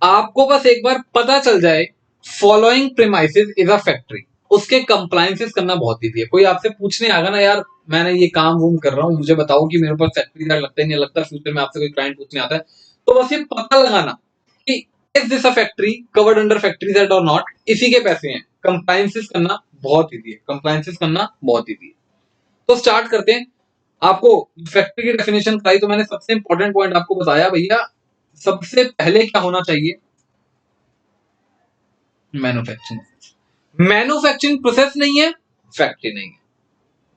आपको बस एक बार पता चल जाए following premises is a factory, उसके कंप्लायंसेस करना बहुत ईजी है। कोई आपसे पूछने आएगा ना, यार मैंने ये काम वूम कर रहा हूं, मुझे बताओ कि मेरे ऊपर फैक्ट्री का लगता है नहीं लगता, फ्यूचर में आपसे कोई क्लाइंट पूछने आता है, तो बस ये पता लगाना कि is this a factory, covered under factory act और नॉट, इसी के पैसे हैं। कंप्लायंसेस करना बहुत ईजी है, कंप्लायंसेस करना बहुत ईजी है। तो स्टार्ट करते हैं। आपको फैक्ट्री की डेफिनेशन कराई तो मैंने सबसे इंपॉर्टेंट पॉइंट आपको बताया, भैया सबसे पहले क्या होना चाहिए, मैन्युफैक्चरिंग। मैन्युफैक्चरिंग प्रोसेस नहीं है, फैक्ट्री नहीं है।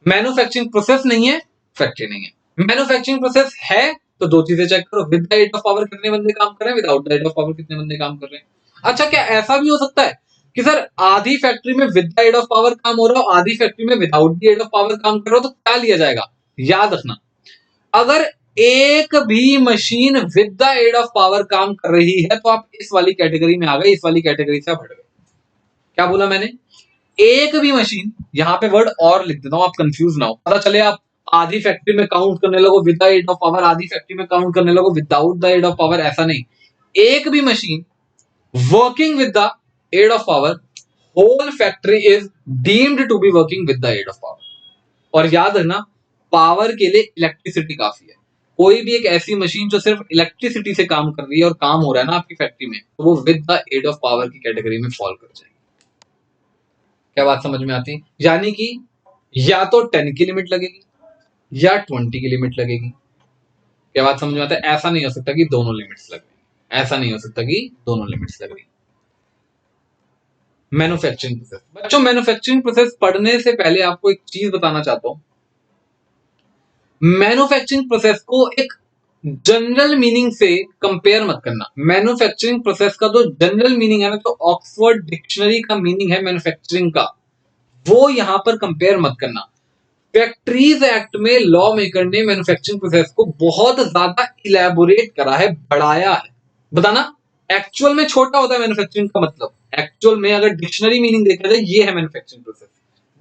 मैन्युफैक्चरिंग प्रोसेस नहीं है, फैक्ट्री नहीं है। मैन्युफैक्चरिंग प्रोसेस है तो दो चीजें चेक करो, with the aid of power कितने बंदे काम कर रहे हैं, without the aid of power कितने बंदे काम कर रहे हैं। अच्छा, क्या ऐसा भी हो सकता है कि सर आधी फैक्ट्री में with the aid of power काम हो रहा हो, आधी फैक्ट्री में without the aid of power काम कर रहा हो, तो क्या लिया जाएगा। याद रखना, अगर एक भी machine with the aid of power काम कर रही है तो आप इस वाली कैटेगरी में आ गए, इस वाली कैटेगरी से आप हट गए। क्या बोला मैंने, एक भी मशीन, यहां पे वर्ड और लिख देता हूं, आप कंफ्यूज ना हो, पता चले आप आधी फैक्ट्री में काउंट करने लगो with the aid of power, आधी फैक्ट्री में काउंट करने लगो without the aid of power, ऐसा नहीं। एक भी machine working with the aid of power, whole factory is deemed to be working with the aid of power. और याद रखना, पावर के लिए इलेक्ट्रिसिटी काफी है। कोई भी एक ऐसी मशीन जो सिर्फ इलेक्ट्रिसिटी से काम कर रही है और काम हो रहा है ना आपकी फैक्ट्री में, तो वो with the aid of power की कैटेगरी में फॉल कर जाएगी। क्या बात समझ में आती है, यानी कि या तो 10 की लिमिट लगेगी या 20 की लिमिट लगेगी। क्या बात समझ में आता है, ऐसा नहीं हो सकता कि दोनों लिमिट्स लग रही, ऐसा नहीं हो सकता कि दोनों लिमिट्स लग रही। मैन्युफैक्चरिंग प्रोसेस, बच्चों मैन्युफैक्चरिंग प्रोसेस पढ़ने से पहले आपको एक चीज बताना चाहता हूं। मैन्युफैक्चरिंग प्रोसेस को एक जनरल मीनिंग से कंपेयर मत करना। मैन्युफैक्चरिंग प्रोसेस का तो जनरल मीनिंग है ना, तो ऑक्सफोर्ड डिक्शनरी का मीनिंग है मैन्युफैक्चरिंग का, वो यहां पर कंपेयर मत करना। फैक्ट्रीज एक्ट में लॉ मेकर ने मैन्युफैक्चरिंग प्रोसेस को बहुत ज्यादा इलेबोरेट करा है, बढ़ाया है। बताना, एक्चुअल में छोटा होता है मैन्युफैक्चरिंग का मतलब, एक्चुअल में अगर डिक्शनरी मीनिंग देखा जाए ये है manufacturing process,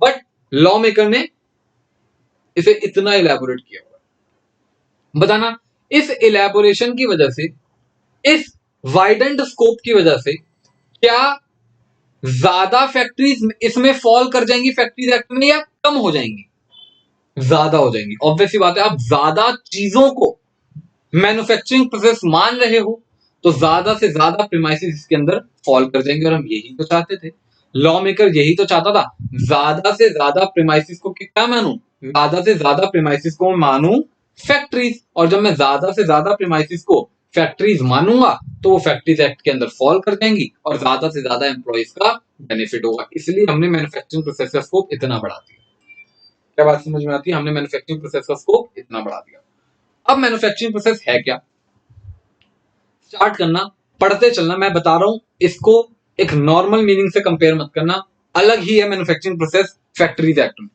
but law maker ने इसे इतना इलेबोरेट किया हुआ। बताना, इस इलेबोरेशन की वजह से, इस वाइडेंड स्कोप की वजह से क्या ज्यादा फैक्ट्रीज इसमें फॉल कर जाएंगी फैक्ट्रीज एक्ट में, या कम हो जाएंगी? ज्यादा हो जाएंगी। ऑब्वियस सी बात है, आप ज्यादा चीजों को मैन्युफैक्चरिंग प्रोसेस मान रहे हो तो ज्यादा से ज्यादा प्रीमाइसेस इसके अंदर फॉल कर जाएंगे, और हम यही तो चाहते थे। लॉ मेकर यही तो चाहता था, ज्यादा से ज्यादा प्रीमाइसेस को क्या मानूं, ज्यादा से ज्यादा प्रीमाइसेस को मानूं फैक्ट्रीज, और जब मैं ज्यादा से ज्यादा प्रीमाइसेस को फैक्ट्रीज मानूंगा तो वो फैक्ट्रीज एक्ट के अंदर फॉल कर जाएंगी और ज्यादा से ज्यादा एम्प्लॉइज का बेनिफिट होगा। इसलिए हमने मैन्युफैक्चरिंग प्रोसेस का स्कोप इतना बढ़ा दिया। क्या बात समझ में आती है? हमने मैन्युफैक्चरिंग प्रोसेस का स्कोप इतना बढ़ा दिया। अब मैन्युफैक्चरिंग प्रोसेस है क्या, स्टार्ट करना, पढ़ते चलना। मैं बता रहा हूं, इसको एक नॉर्मल मीनिंग से कंपेयर मत करना, अलग ही है मैन्युफैक्चरिंग प्रोसेस फैक्ट्रीज एक्ट में।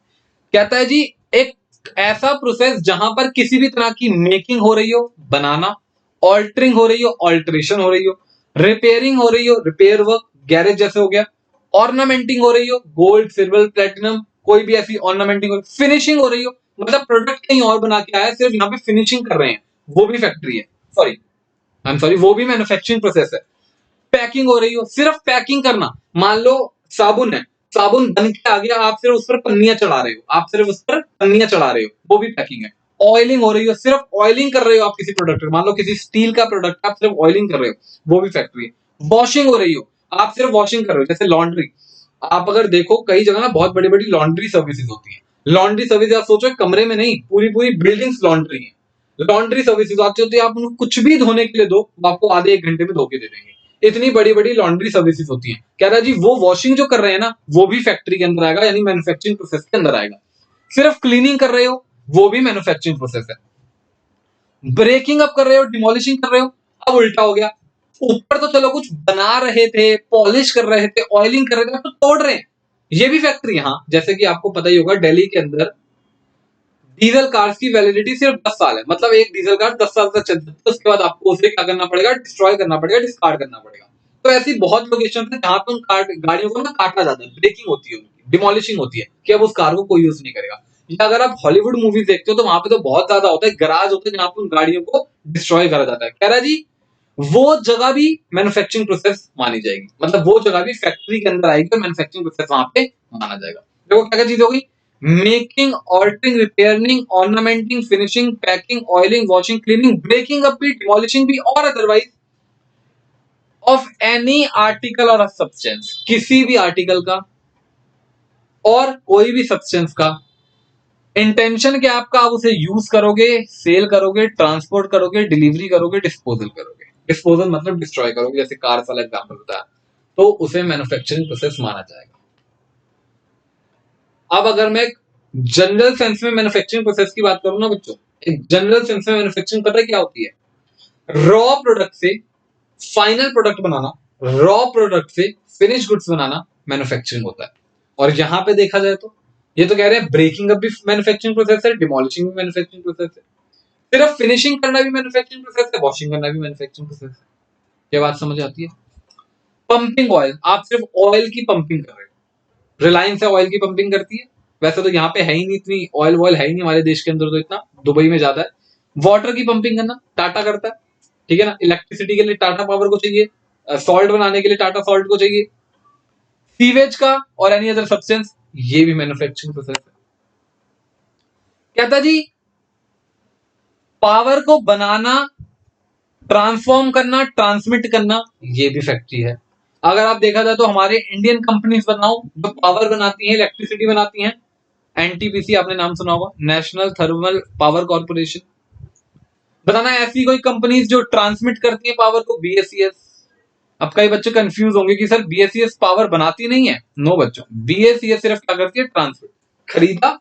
कहता है जी, एक ऐसा प्रोसेस जहां पर किसी भी तरह की मेकिंग हो रही हो, बनाना, ऑल्टरिंग हो रही हो, ऑल्टरेशन हो रही हो, रिपेयरिंग हो रही हो, रिपेयर वर्क, गैरेज जैसे हो गया, ऑर्नामेंटिंग हो रही हो, गोल्ड सिल्वर प्लेटिनम, कोई भी ऐसी ऑर्नामेंटिंग हो, फिनिशिंग हो रही हो, मतलब प्रोडक्ट कहीं और बना के आया, सिर्फ यहाँ पे फिनिशिंग कर रहे हैं, वो भी फैक्ट्री है। सॉरी, आई एम सॉरी, वो भी मैन्युफैक्चरिंग प्रोसेस है। पैकिंग हो रही हो, सिर्फ पैकिंग करना, मान लो साबुन है, साबुन बन के आ गया, आप सिर्फ उस पर पन्नियां चढ़ा रहे हो, आप सिर्फ उस पर पन्नियां चढ़ा रहे हो, वो भी पैकिंग है। ऑयलिंग हो रही हो, सिर्फ ऑयलिंग कर रहे हो आप किसी प्रोडक्ट, मान लो किसी स्टील का प्रोडक्ट आप सिर्फ ऑयलिंग कर रहे हो, वो भी फैक्ट्री है। वॉशिंग हो रही हो, आप सिर्फ वॉशिंग कर रहे हो, जैसे लॉन्ड्री, आप अगर देखो कई जगह ना बहुत बड़ी बड़ी लॉन्ड्री सर्विसेज होती है। लॉन्ड्री सर्विस आप सोचो कमरे में नहीं, पूरी पूरी बिल्डिंग्स लॉन्ड्री है। लॉन्ड्री सर्विसेज आती होती है, आप उनको कुछ भी धोने के लिए दो, वो आपको आधे एक घंटे में धो के दे देंगे। इतनी बड़ी बड़ी लॉन्ड्री सर्विसेज होती हैं। कह रहा जी वो वॉशिंग जो कर रहे हैं ना, वो भी फैक्ट्री के अंदर आएगा, यानी मैन्युफैक्चरिंग प्रोसेस के अंदर आएगा। सिर्फ क्लीनिंग कर रहे हो, वो भी मैन्युफैक्चरिंग प्रोसेस है। ब्रेकिंग अप कर रहे हो, डिमोलिशिंग कर रहे हो, अब उल्टा हो गया। ऊपर तो चलो कुछ बना रहे थे, पॉलिश कर रहे थे, ऑयलिंग कर रहे थे, अब तो तोड़ रहे हैं, ये भी फैक्ट्री है। हाँ, जैसे कि आपको पता ही होगा, दिल्ली के अंदर डीजल कार्स की वैलिडिटी सिर्फ 10 साल है, मतलब एक डीजल कार 10 साल तक चलती है, उसके बाद आपको उसे क्या करना पड़ेगा, डिस्ट्रॉय करना पड़ेगा, डिस्कार्ड करना पड़ेगा। तो ऐसी बहुत लोकेशन है जहां पर उन गाड़ियों को ना काटा जाता है, ब्रेकिंग होती है उनकी, डिमोलिशिंग होती है कि अब उस कार को कोई यूज नहीं करेगा। या अगर आप हॉलीवुड मूवीज देखते हो तो वहां पे तो बहुत ज्यादा होता है, गराज होते हैं जहां पर उन गाड़ियों को डिस्ट्रॉय करा जाता है। कह रहा जी वो जगह भी मैन्युफैक्चरिंग प्रोसेस मानी जाएगी, मतलब वो जगह भी फैक्ट्री के अंदर आएगी और मैन्युफैक्चरिंग प्रोसेस वहां पे माना जाएगा। देखो क्या क्या चीज होगी, making, altering, repairing, ornamenting, finishing, packing, oiling, washing, cleaning, breaking up भी, डिमोलिशिंग भी, और otherwise of any article or substance, किसी भी आर्टिकल का और कोई भी सब्सटेंस का इंटेंशन क्या आपका, आप उसे यूज करोगे, सेल करोगे, ट्रांसपोर्ट करोगे, डिलीवरी करोगे, डिस्पोजल करोगे। डिस्पोजल मतलब डिस्ट्रॉय करोगे, जैसे कार वाला एग्जांपल बताया, तो उसे मैन्युफैक्चरिंग प्रोसेस माना जाएगा। अब अगर मैं जनरल सेंस में मैन्युफैक्चरिंग प्रोसेस की बात करूं ना बच्चों, एक जनरल सेंस में मैन्युफैक्चरिंग पता है क्या होती है? रॉ प्रोडक्ट से फाइनल प्रोडक्ट बनाना, रॉ प्रोडक्ट से फिनिश गुड्स बनाना मैन्युफैक्चरिंग होता है। और यहां पे देखा जाए तो ये तो कह रहे हैं ब्रेकिंग अप भी मैन्युफैक्चरिंग प्रोसेस है, डिमोलिशिंग भी मैन्युफैक्चरिंग प्रोसेस है, सिर्फ फिनिशिंग करना भी मैन्युफैक्चरिंग प्रोसेस है, वॉशिंग करना भी मैन्युफैक्चरिंग प्रोसेस है। ये बात समझ आती है? पंपिंग ऑयल, आप सिर्फ ऑयल की पंपिंग कर रहे हो, रिलायंस है ऑयल की पंपिंग करती है, वैसे तो यहाँ पे है ही नहीं, इतनी ऑयल वॉयल है ही नहीं हमारे देश के अंदर, तो इतना दुबई में ज्यादा है। वाटर की पंपिंग करना टाटा करता है, ठीक है ना, इलेक्ट्रिसिटी के लिए टाटा पावर को चाहिए, सॉल्ट बनाने के लिए टाटा सॉल्ट को चाहिए, सीवेज का और एनी अदर सब्सटेंस, ये भी मैन्युफैक्चरिंग प्रोसेस है। कहता जी पावर को बनाना, ट्रांसफॉर्म करना, ट्रांसमिट करना, ये भी फैक्ट्री है। अगर आप देखा जाए तो हमारे इंडियन कंपनीज बताओ जो पावर बनाती हैं, इलेक्ट्रिसिटी बनाती हैं, एनटीपीसी आपने नाम सुना होगा, नेशनल थर्मल पावर कॉर्पोरेशन। बताना ऐसी कोई कंपनीज जो ट्रांसमिट करती है पावर को, बीएसईएस। अब कई बच्चे कंफ्यूज होंगे कि सर बीएसईएस पावर बनाती नहीं है। नो बच्चों, बीएसईएस सिर्फ क्या करती है, ट्रांसमिट। खरीदा,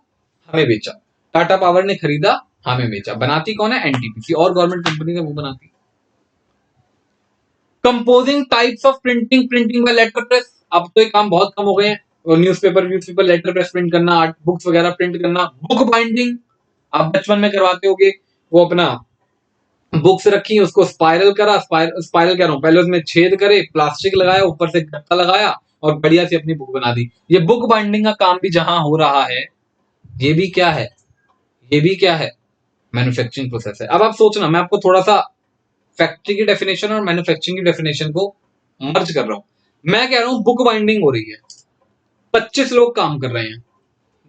हमें बेचा, टाटा पावर ने खरीदा, हमें बेचा। बनाती कौन है? एनटीपीसी, और गवर्नमेंट कंपनी है वो बनाती। Composing types of printing, printing by letter press, अब तो ये काम बहुत कम हो गए हैं। और न्यूज़पेपर लेटर प्रेस प्रिंट करना, आर्ट बुक्स वगैरह प्रिंट करना। बुक बाइंडिंग आप बचपन में करवाते होगे, वो अपना बुक्स रखी उसको स्पाइरल करा, स्पाइरल कह रहा हूं, पहले उसमें छेद करे, प्लास्टिक लगाया, ऊपर से गत्ता लगाया और बढ़िया सी अपनी बुक बना दी। ये बुक बाइंडिंग का काम भी जहां हो रहा है, ये भी क्या है? ये भी क्या है? मैन्युफैक्चरिंग प्रोसेस है। अब आप सोचना, मैं आपको थोड़ा सा फैक्ट्री की डेफिनेशन और मैन्युफैक्चरिंग की डेफिनेशन को मर्ज कर रहा हूं। मैं कह रहा हूं बुक बाइंडिंग हो रही है, 25 लोग काम कर रहे हैं,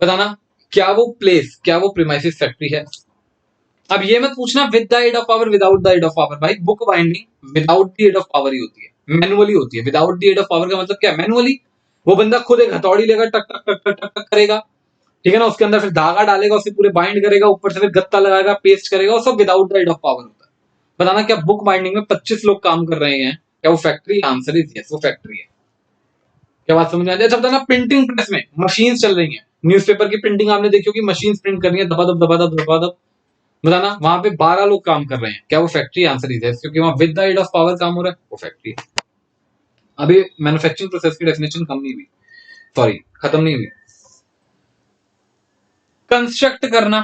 बताना क्या वो प्लेस, क्या वो प्रीमाइसिस फैक्ट्री है? अब ये मत पूछना with the aid of power, without the aid of power. भाई book binding without the aid of power ही होती है, मैनुअली होती है। Without the aid of power का मतलब क्या है? मैनुअली वो बंदा खुद एक हथौड़ी लेकर टक टक टक टक टक टक करेगा, ठीक है ना, उसके अंदर फिर धागा डालेगा, उसे पूरे बाइंड करेगा, ऊपर से फिर गत्ता लगाएगा, पेस्ट करेगा, और सब without the aid of power होता है। बताना क्या बुक बाइंडिंग में 25 लोग काम कर रहे हैं, क्या वो फैक्ट्री? आंसर इज यस, वो फैक्ट्री है। क्या बात समझ में आ जाए? बताना प्रिंटिंग प्रेस में मशीन चल रही है, न्यूज़पेपर की प्रिंटिंग आपने देखी होगी, मशीन प्रिंट कर रही है, दबादब दबादब दबादब, बताना वहां पे 12 लोग काम कर रहे हैं, क्या वो फैक्ट्री? आंसर इज यस, क्योंकि वहां with the aid of power काम हो रहा है, वो फैक्ट्री है। अभी मैन्युफैक्चरिंग प्रोसेस की डेफिनेशन कम नहीं हुई, सॉरी खत्म नहीं हुई। कंस्ट्रक्ट करना,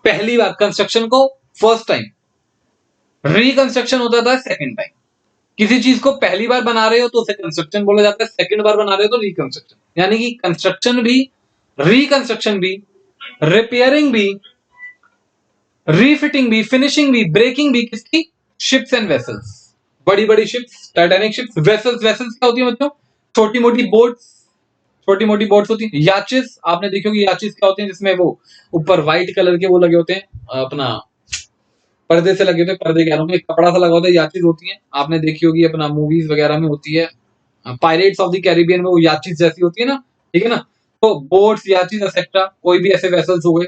पहली बार कंस्ट्रक्शन को फर्स्ट टाइम, रिकंस्ट्रक्शन होता था सेकंड टाइम। किसी चीज को पहली बार बना रहे हो तो उसे कंस्ट्रक्शन बोला जाता है, सेकंड बार बना रहे हो तो रिकंस्ट्रक्शन। यानी कि कंस्ट्रक्शन भी, रिकंस्ट्रक्शन भी, रिपेयरिंग भी, रीफिटिंग भी, फिनिशिंग भी, ब्रेकिंग भी, किसकी? Ships and vessels. बड़ी बड़ी ships, Titanic ships. Vessels, vessels क्या होती है बच्चों? छोटी मोटी बोट्स, छोटी मोटी बोट्स होती है। याचिस आपने देखी होगी, याचिस क्या होती है? जिसमें वो ऊपर व्हाइट कलर के वो लगे होते हैं, अपना पर्दे से लगे होते हैं, पर्दे कह रहा हूँ, एक कपड़ा सा लगा होता है, याचिस होती है, आपने देखी होगी, अपना मूवीज वगैरह में होती है। पायरेट्स ऑफ द कैरिबियन में वो याचिस जैसी होती है ना, ठीक है ना। तो बोट्स, याचिस एक्सेट्रा, कोई भी ऐसे वेसल्स हो गए,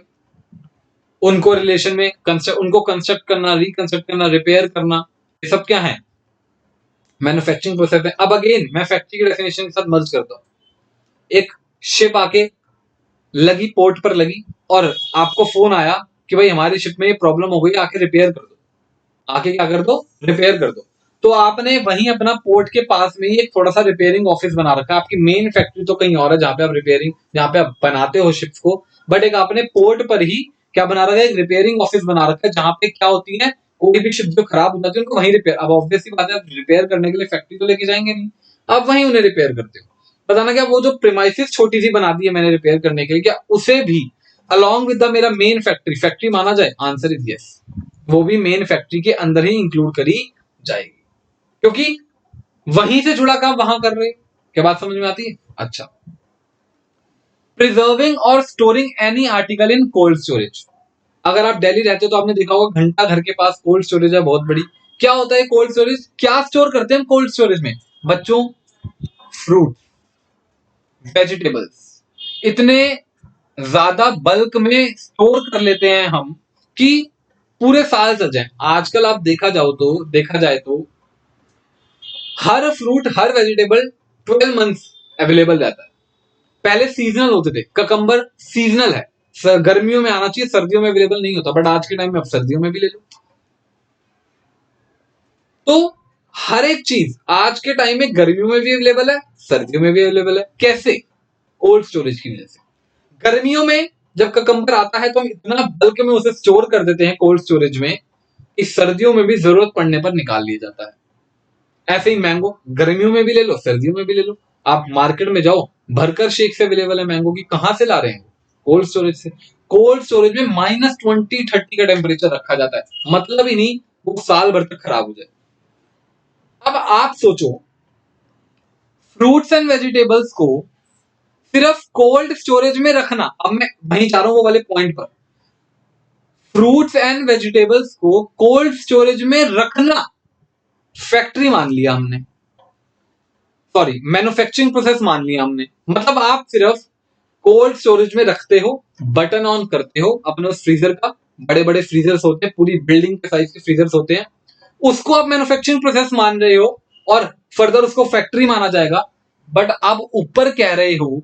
उनको रिलेशन में उनको कंस्ट्रक्ट करना, रिकंस्ट्रक्ट करना, रिपेयर करना, ये सब क्या है? मैन्युफैक्चरिंग प्रोसेस है। अब अगेन मैं फैक्ट्री की डेफिनेशन के साथ मर्ज करता हूँ। एक शिप आके लगी, पोर्ट पर लगी, और आपको फोन आया कि भाई हमारी शिप में ये प्रॉब्लम हो गई, आके रिपेयर कर दो। आके क्या कर दो? रिपेयर कर दो। तो आपने वहीं अपना पोर्ट के पास में ही एक थोड़ा सा रिपेयरिंग ऑफिस बना रखा है। आपकी मेन फैक्ट्री तो कहीं और है, जहां पे आप रिपेयरिंग, जहां पे आप बनाते हो शिप्स को, बट एक आपने पोर्ट पर ही क्या बना रखा है? एक रिपेयरिंग ऑफिस बना रखा है, जहां पे क्या होती है, कोई भी शिप जो खराब हो जाती है उनको वहीं रिपेयर। अब ऑब्वियसली बात है, आप रिपेयर करने के लिए फैक्ट्री तो लेके जाएंगे नहीं, आप वहीं उन्हें रिपेयर करते हो। बताना क्या वो जो प्रीमाइसिस छोटी सी बना दी है मैंने रिपेयर करने के लिए, क्या उसे भी अलॉन्ग विद द मेरा मेन फैक्ट्री, फैक्ट्री माना जाए? आंसर इज यस, वो भी मेन फैक्ट्री के अंदर ही इंक्लूड करी जाएगी, क्योंकि वहीं से जुड़ा काम वहां कर रहे। क्या बात समझ में आती है? अच्छा, प्रिजर्विंग और storing any article in cold storage. अगर आप दिल्ली रहते हो तो आपने देखा होगा घंटा घर के पास कोल्ड स्टोरेज है बहुत बड़ी। क्या होता है कोल्ड स्टोरेज? क्या स्टोर करते हैं कोल्ड स्टोरेज में बच्चों? फ्रूट, वेजिटेबल्स, इतने ज्यादा बल्क में स्टोर कर लेते हैं हम कि पूरे साल चल जाए। आजकल आप देखा जाए तो हर फ्रूट, हर वेजिटेबल 12 मंथ्स अवेलेबल रहता है। पहले सीजनल होते थे, ककंबर सीजनल है, गर्मियों में आना चाहिए, सर्दियों में अवेलेबल नहीं होता, बट आज के टाइम में अब सर्दियों में भी ले लो। तो हर एक चीज आज के टाइम में गर्मियों में भी अवेलेबल है, सर्दियों में भी अवेलेबल है। कैसे? कोल्ड स्टोरेज की वजह से। गर्मियों में जब ककंबर आता है तो हम इतना बल्क में उसे स्टोर कर देते हैं कोल्ड स्टोरेज में कि सर्दियों में भी जरूरत पड़ने पर निकाल लिया जाता है। ऐसे ही मैंगो गर्मियों में भी ले लो, सर्दियों में भी ले लो। आप मार्केट में जाओ, भरकर शेक से अवेलेबल है मैंगो की। कहां से ला रहे हैं? कोल्ड स्टोरेज से। कोल्ड स्टोरेज में -20-30 का टेम्परेचर रखा जाता है, मतलब ही नहीं वो साल भर तक खराब हो जाए। अब आप सोचो, फ्रूट्स एंड वेजिटेबल्स को सिर्फ कोल्ड स्टोरेज में रखना, अब मैं वहीं जा रहा हूं वो वाले पॉइंट पर, फ्रूट्स एंड वेजिटेबल्स को कोल्ड स्टोरेज में रखना फैक्ट्री मान लिया हमने, सॉरी मैन्युफैक्चरिंग प्रोसेस मान लिया हमने। मतलब आप सिर्फ कोल्ड स्टोरेज में रखते हो, बटन ऑन करते हो अपने उस फ्रीजर का, बड़े बड़े फ्रीजर्स होते हैं, पूरी बिल्डिंग के साइज के फ्रीजर्स होते हैं, उसको आप मैन्युफैक्चरिंग प्रोसेस मान रहे हो और फर्दर उसको फैक्ट्री माना जाएगा। बट आप ऊपर कह रहे हो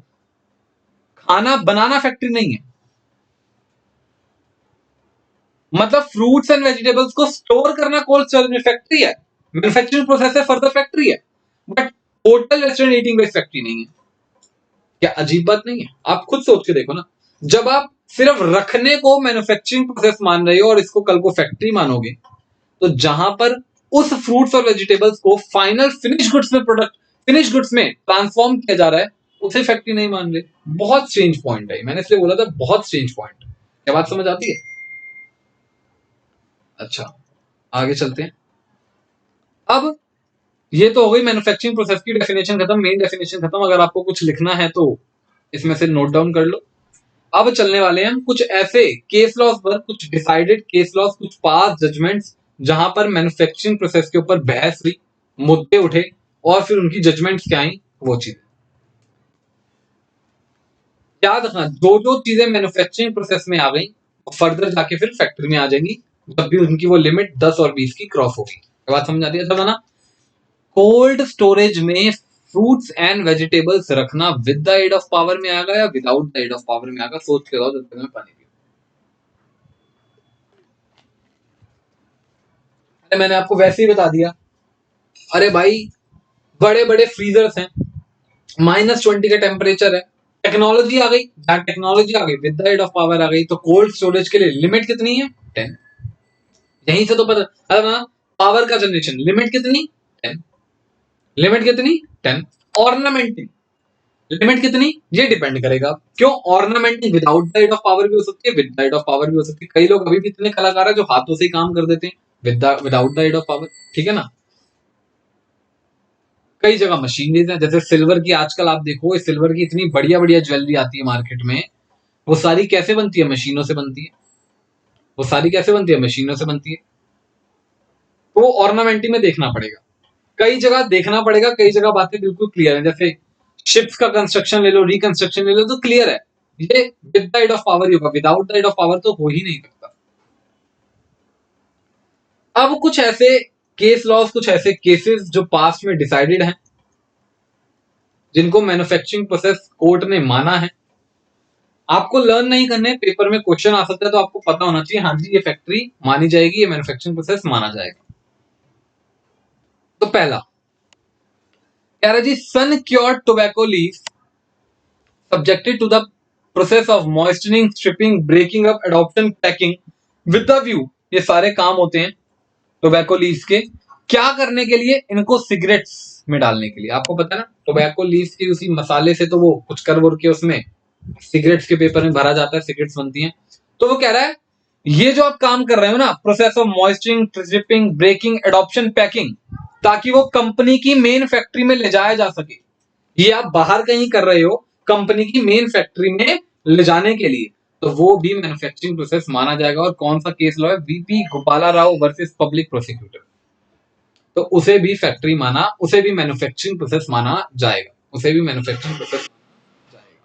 खाना बनाना फैक्ट्री नहीं है। मतलब फ्रूट्स एंड वेजिटेबल्स को स्टोर करना कोल्ड स्टोरेज में फैक्ट्री है, मैन्युफैक्चरिंग प्रोसेस है, फर्दर फैक्ट्री है, but total restaurant eating based factory नहीं है। क्या अजीब बात नहीं है? आप खुद सोच के देखो ना, जब आप सिर्फ रखने को मैन्युफैक्चरिंग प्रोसेस मान रहे हो और इसको कल को फैक्ट्री मानोगे, तो जहां पर उस फ्रूट्स और वेजिटेबल्स को फाइनल फिनिश गुड्स में प्रोडक्ट फिनिश गुड्स में ट्रांसफॉर्म किया जा रहा है, उसे फैक्ट्री नहीं मान रहे। बहुत स्ट्रेंज पॉइंट है, मैंने इसलिए बोला था बहुत स्ट्रेंज पॉइंट। क्या बात समझ आती है? अच्छा, आगे चलते हैं। अब ये तो हो गई मैन्युफैक्चरिंग प्रोसेस की डेफिनेशन खत्म, मेन डेफिनेशन खत्म। अगर आपको कुछ लिखना है तो इसमें से नोट डाउन कर लो। अब चलने वाले हैं कुछ ऐसे केस लॉस पर, कुछ डिसाइडेड केस लॉस, कुछ पास जजमेंट्स जहां पर मैन्युफैक्चरिंग प्रोसेस के ऊपर बहस हुई, मुद्दे उठे और फिर उनकी जजमेंट्स क्या आई, वो चीज याद रखना। जो जो चीजें मैन्युफैक्चरिंग प्रोसेस में आ गई फर्दर जाके फिर फैक्ट्री में आ जाएंगी, जब भी उनकी वो लिमिट 10 और 20 की क्रॉस होगी। बात समझ आती है? अच्छा ना, कोल्ड स्टोरेज में फ्रूट्स एंड वेजिटेबल्स रखना with the aid of power में आएगा या without the aid of power में आएगा? सोच के रहो जब तक मैं पानी पीऊं। अरे मैंने आपको वैसे ही बता दिया। अरे भाई, बड़े बड़े फ्रीजर्स हैं, -20 का टेम्परेचर है, टेक्नोलॉजी आ गई, जहां टेक्नोलॉजी आ गई with the aid of power आ गई, तो कोल्ड स्टोरेज के लिए लिमिट कितनी है? 10। यहीं से तो पता, अरे ना, पावर का जनरेशन लिमिट कितनी? 10। लिमिट कितनी? 10। ऑर्नामेंटिंग लिमिट कितनी? ये डिपेंड करेगा। क्यों? Ornamenting without the aid of power भी हो सकती है, with the aid of power भी हो सकती है। कई लोग अभी भी इतने कलाकार है जो हाथों से ही काम कर देते हैं without the aid of power, ठीक है ना। कई जगह मशीनरीज है, जैसे सिल्वर की आजकल आप देखो, सिल्वर की इतनी बढ़िया बढ़िया ज्वेलरी आती है मार्केट में, वो सारी कैसे बनती है? मशीनों से बनती है। वो सारी कैसे बनती है? मशीनों से बनती है। तो वो ऑर्नामेंटिंग में देखना पड़ेगा, कई जगह देखना पड़ेगा, कई जगह बातें बिल्कुल क्लियर है। जैसे शिप्स का कंस्ट्रक्शन ले लो, रिकंस्ट्रक्शन ले लो, तो क्लियर है ये with the aid of power ही होगा, without the aid of power तो हो ही नहीं सकता। अब कुछ ऐसे केस लॉस, कुछ ऐसे केसेस जो पास्ट में डिसाइडेड हैं, जिनको मैन्युफैक्चरिंग प्रोसेस कोर्ट ने माना है, आपको लर्न नहीं करने, पेपर में क्वेश्चन आ सकता है, तो आपको पता होना चाहिए हाँ जी ये फैक्ट्री मानी जाएगी, ये मैन्युफैक्चरिंग प्रोसेस माना जाएगा। तो पहला कह रहा जी, sun cured tobacco leaf subjected to the process of moistening, stripping, breaking up, adoption, packing with the view, ये सारे काम होते हैं टोबैको लीव्स के। क्या करने के लिए? इनको सिगरेट्स में डालने के लिए। आपको पता है ना, टोबैको लीव्स की उसी मसाले से तो वो कुछ कर वोर के उसमें सिगरेट्स के पेपर में भरा जाता है, सिगरेट्स बनती हैं। तो वो कह रहा है ये जो आप काम कर रहे हो ना, process of moisturing, stripping, breaking, adoption, packing, ताकि वो कंपनी की मेन फैक्ट्री में ले जाया जा सके। ये आप बाहर कहीं कर रहे हो, कंपनी की मेन फैक्ट्री में ले जाने के लिए, तो वो भी मैन्युफैक्चरिंग प्रोसेस माना जाएगा। और कौन सा केस लॉ है? VP Gopala Rao versus public prosecutor. तो उसे भी फैक्ट्री माना, उसे भी मैन्युफैक्चरिंग प्रोसेस माना जाएगा, उसे भी मैन्युफैक्चरिंग प्रोसेस जाएगा।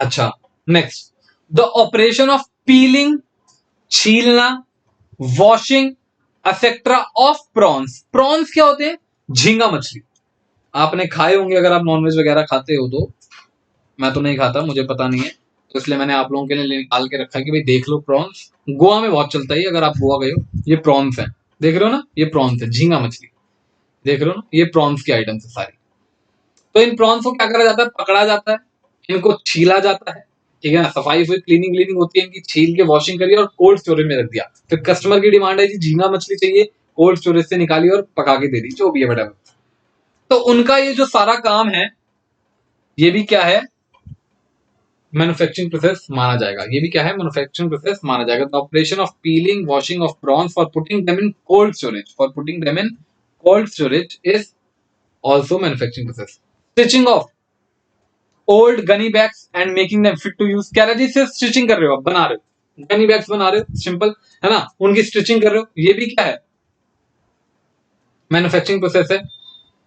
अच्छा, next, the operation of peeling, छीलना, washing etcetera of prawns. Prawns क्या होते हैं? झींगा मछली। आपने खाए होंगे अगर आप नॉनवेज वगैरह खाते हो तो। मैं तो नहीं खाता, मुझे पता नहीं है, तो इसलिए मैंने आप लोगों के लिए निकाल के रखा है कि भाई देख लो। प्रॉन्स गोवा में बहुत चलता है, अगर आप गोवा गए हो, ये प्रॉन्स है, देख रहे हो ना, ये प्रॉन्स है, झींगा मछली, देख रहे हो ना, ये प्रॉन्स की आइटम्स है सारी। तो इन प्रॉन्स को क्या करा जाता है? पकड़ा जाता है, इनको छीला जाता है, ठीक है ना, सफाई हुई, क्लीनिंग क्लीनिंग होती है इनकी, छील के वॉशिंग करिए और कोल्ड स्टोरेज में रख दिया। फिर कस्टमर की डिमांड है जी झींगा मछली चाहिए, कोल्ड स्टोरेज से निकाली और पका के दे दी, जो भी है बेटा। तो उनका ये जो सारा काम है, ये भी क्या है? मैन्युफैक्चरिंग प्रोसेस माना जाएगा। ये भी क्या है? मैन्युफैक्चरिंग प्रोसेस माना जाएगा। The operation of peeling, washing of prawns for putting them in cold storage, for putting them in cold storage is also manufacturing process. Stitching of old gunny bags and making them fit to use. क्या रहा जी? सिर्फ stitching कर रहे हो, आप बना रहे हो, गनी बैग्स बना रहे हो, सिंपल है ना, उनकी स्टिचिंग कर रहे हो, ये भी क्या है? मैन्युफैक्चरिंग प्रोसेस है।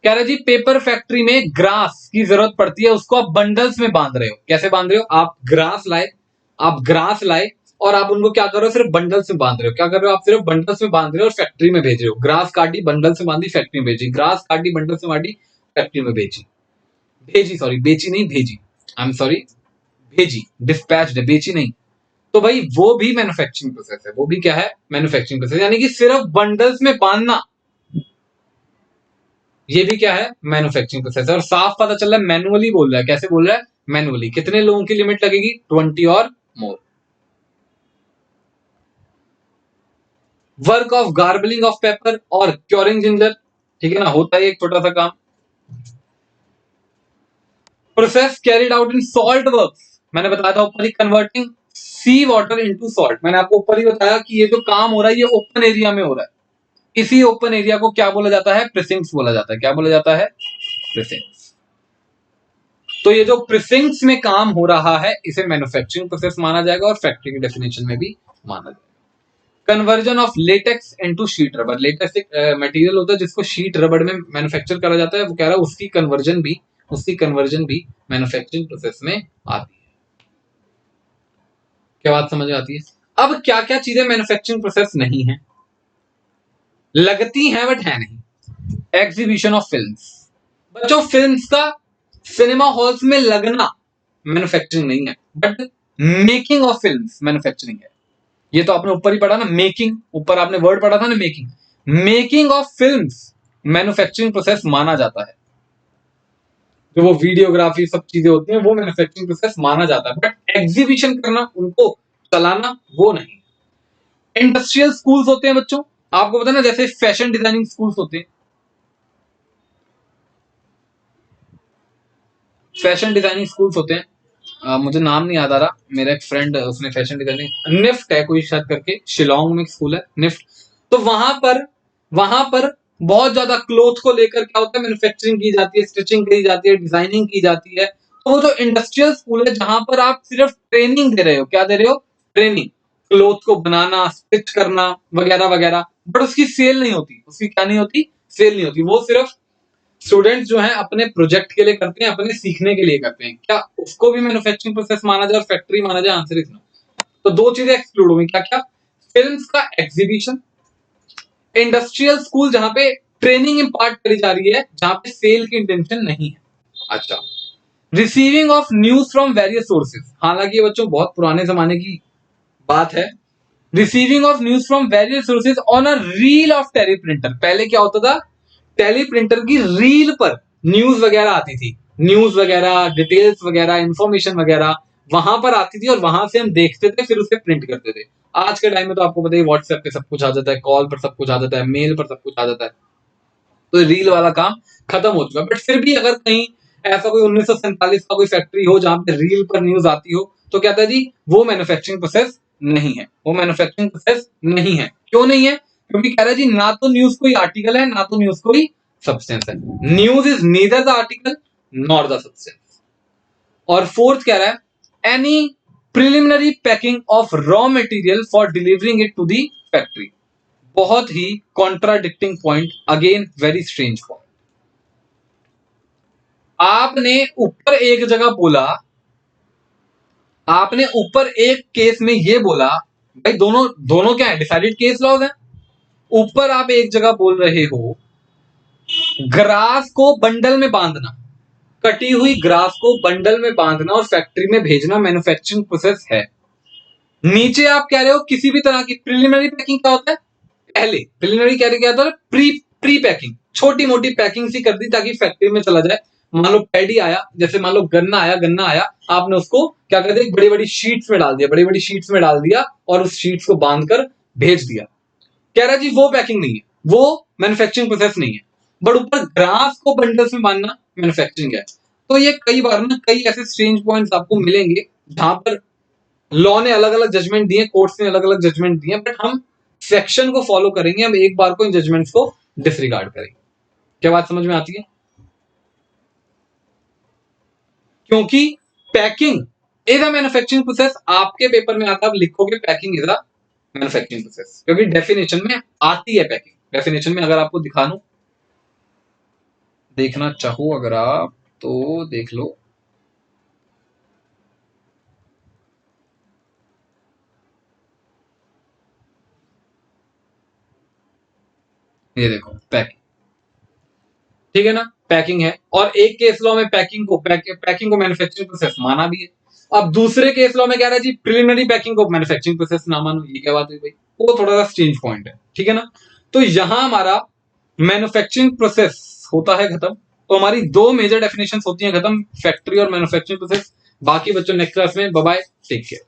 कह रहे जी, पेपर फैक्ट्री में ग्रास की जरूरत पड़ती है, उसको आप बंडल्स में बांध रहे हो। कैसे बांध रहे हो? आप ग्रास लाए और आप उनको क्या कर रहे हो? सिर्फ बंडल्स में बांध रहे हो। क्या कर रहे हो? आप सिर्फ बंडल्स में बांध रहे हो और फैक्ट्री में भेज रहे हो। ग्रास काटी, बंडल्स में बांधी, फैक्ट्री में भेजी, ग्रास काटी, बंडल्स में बांधी, फैक्ट्री में भेजी, भेजी, सॉरी बेची नहीं, भेजी, आई एम सॉरी, भेजी, डिस्पैच है, बेची नहीं। तो भाई वो भी मैन्युफैक्चरिंग प्रोसेस है, वो भी क्या है, मैन्युफैक्चरिंग प्रोसेस, यानी कि सिर्फ बंडल्स में बांधना ये भी क्या है, मैन्युफैक्चरिंग प्रोसेस है। और साफ पता चल रहा है मैनुअली बोल रहा है, कैसे बोल रहा है, मैनुअली। कितने लोगों की लिमिट लगेगी, 20 और मोर। वर्क ऑफ गार्बलिंग ऑफ पेपर और क्योरिंग जिंजर, ठीक है ना, होता है एक छोटा सा काम। Process carried out in salt works, मैंने बताया था ऊपर ही, कन्वर्टिंग सी वाटर इनटू सॉल्ट। मैंने आपको ऊपर ही बताया कि ये जो काम हो रहा है ये ओपन एरिया में हो रहा है। इसी ओपन एरिया को क्या बोला जाता है, प्रिसिंक्स बोला जाता है। क्या बोला जाता है, प्रिसिंक्स। तो ये जो प्रिसिंक्स में काम हो रहा है इसे मैन्युफैक्चरिंग प्रोसेस माना जाएगा और फैक्ट्री की डेफिनेशन में भी माना जाएगा। Conversion of latex into sheet rubber, latex एक मटेरियल होता है जिसको शीट रबर में मैन्युफैक्चर करा जाता है, वो कह रहा है उसकी कन्वर्जन भी मैन्युफैक्चरिंग प्रोसेस में आती है। क्या बात समझ में आती है। अब क्या क्या चीजें मैन्युफैक्चरिंग प्रोसेस नहीं है, लगती हैं बट है नहीं। एग्जीबिशन ऑफ फिल्म्स, बच्चों फिल्म्स का सिनेमा हॉल्स में लगना मैन्युफैक्चरिंग नहीं है, but making of films manufacturing है। ये तो आपने ऊपर ही पढ़ा ना, मेकिंग, ऊपर आपने वर्ड पढ़ा था ना, making. Making of films manufacturing process माना जाता है। जो वो वीडियोग्राफी सब चीजें होती हैं वो मैन्युफैक्चरिंग प्रोसेस माना जाता है, बट एग्जीबिशन करना, उनको चलाना, वो नहीं। इंडस्ट्रियल स्कूल्स होते हैं बच्चों, आपको पता है ना, जैसे फैशन डिजाइनिंग स्कूल्स होते हैं, फैशन डिजाइनिंग स्कूल्स होते हैं। मुझे नाम नहीं याद आ रहा, मेरा एक फ्रेंड उसने फैशन डिजाइनिंग, निफ्ट है कोई शायद करके, शिलोंग में एक स्कूल है निफ्ट। तो वहां पर बहुत ज्यादा क्लोथ को लेकर क्या होता है, मैन्युफैक्चरिंग की जाती है, स्टिचिंग की जाती है, डिजाइनिंग की जाती है। तो वो जो इंडस्ट्रियल स्कूल है जहां पर आप सिर्फ ट्रेनिंग दे रहे हो, क्या दे रहे हो, ट्रेनिंग, क्लोथ को बनाना, स्टिच करना वगैरह वगैरह, बट उसकी सेल नहीं होती, उसकी क्या नहीं होती, सेल नहीं होती। वो सिर्फ स्टूडेंट्स जो है अपने प्रोजेक्ट के लिए करते हैं, अपने सीखने के लिए करते हैं। क्या उसको भी मैन्युफैक्चरिंग प्रोसेस माना जाए और फैक्ट्री माना जाए, आंसर इज नो। तो दो चीजें एक्सक्लूड हुई, क्या क्या, फिल्म्स का एग्जीबिशन, इंडस्ट्रियल स्कूल जहां पे ट्रेनिंग इम्पार्ट करी जा रही है, जहां पे सेल की इंटेंशन नहीं है। अच्छा, receiving of news from various sources, हालांकि ये बच्चों बहुत पुराने जमाने की बात है। Receiving of news from various sources on a reel of teleprinter, पहले क्या होता था, टेली प्रिंटर की रील पर न्यूज वगैरह आती थी, न्यूज वगैरह, डिटेल्स वगैरह, इंफॉर्मेशन वगैरह वहां पर आती थी और वहां से हम देखते थे, फिर उसे प्रिंट करते थे। आज के टाइम में तो आपको पता ही, व्हाट्सएप पे सब कुछ आ जाता है, कॉल पर सब कुछ आ जाता है, मेल पर सब कुछ आ जाता है। तो रील वाला काम खत्म हो चुका है। बट फिर भी अगर कहीं ऐसा कोई 1947 का कोई फैक्ट्री हो जहां पे रील पर न्यूज आती हो, तो क्या था जी, वो मैन्युफैक्चरिंग प्रोसेस नहीं है, वो मैन्युफैक्चरिंग प्रोसेस नहीं है। क्यों नहीं है, क्योंकि कह रहा है जी ना तो न्यूज कोई आर्टिकल है, ना तो न्यूज कोई सब्सटेंस है। News is neither the article nor the substance. और फोर्थ कह रहा है any preliminary packing of raw material for delivering it to the factory. बहुत ही contradicting point, again very strange point. आपने ऊपर एक जगह बोला, आपने ऊपर एक केस में ये बोला, भाई दोनों दोनों क्या है, डिसाइडेड केस लॉज है। ऊपर आप एक जगह बोल रहे हो ग्रास को बंडल में बांधना, कटी हुई ग्रास को बंडल में बांधना और फैक्ट्री में भेजना मैन्युफैक्चरिंग प्रोसेस है। नीचे आप कह रहे हो किसी भी तरह की प्रिलिमिनरी पैकिंग, क्या होता है, पहले प्रिलिमिनरी कह रहे क्या होता है, प्री प्री पैकिंग, छोटी मोटी पैकिंग सी कर दी ताकि फैक्ट्री में चला जाए। मान लो पैडी आया, जैसे मान लो गन्ना आया, आपने उसको क्या कर दिया, बड़ी बड़ी शीट्स में डाल दिया, बड़ी बड़ी शीट्स में डाल दिया और उस शीट्स को बांधकर भेज दिया। कह रहा जी वो पैकिंग नहीं है, वो मैन्युफैक्चरिंग प्रोसेस नहीं है। बट ऊपर ग्रास को बंडल्स में बांधना मैन्युफैक्चरिंग है। तो ये कई बार ना, कई ऐसे स्ट्रेंज पॉइंट्स आपको मिलेंगे जहां पर लॉ ने अलग अलग जजमेंट दिए, कोर्ट्स ने अलग अलग जजमेंट दिए, बट हम सेक्शन को फॉलो करेंगे, हम एक बार को इन जजमेंट्स को डिसरिगार्ड करेंगे। क्या बात समझ में आती है। क्योंकि packing is a manufacturing process, आपके पेपर में आता है, आप लिखोगे packing is a manufacturing process, क्योंकि डेफिनेशन में आती है पैकिंग। डेफिनेशन में अगर आपको दिखा दूं, देखना चाहो अगर आप तो देख लो, ये देखो पैकिंग, ठीक है ना। पैकिंग है, और एक केस लॉ में पैकिंग को मैन्युफैक्चरिंग प्रोसेस माना भी है। अब दूसरे केस लॉ में कह रहा है जी प्रिलिमिनरी पैकिंग को मैन्युफैक्चरिंग प्रोसेस ना मानो, ये क्या बात हुई भाई? वो थोड़ा सा स्ट्रेंज पॉइंट है, ठीक है ना। तो यहां हमारा मैन्युफैक्चरिंग प्रोसेस होता है खत्म। तो हमारी दो मेजर डेफिनेशन होती हैं खत्म, फैक्ट्री और मैन्युफैक्चरिंग प्रोसेस। बाकी बच्चों नेक्स्ट क्लास में, बाय बाय, टेक केयर।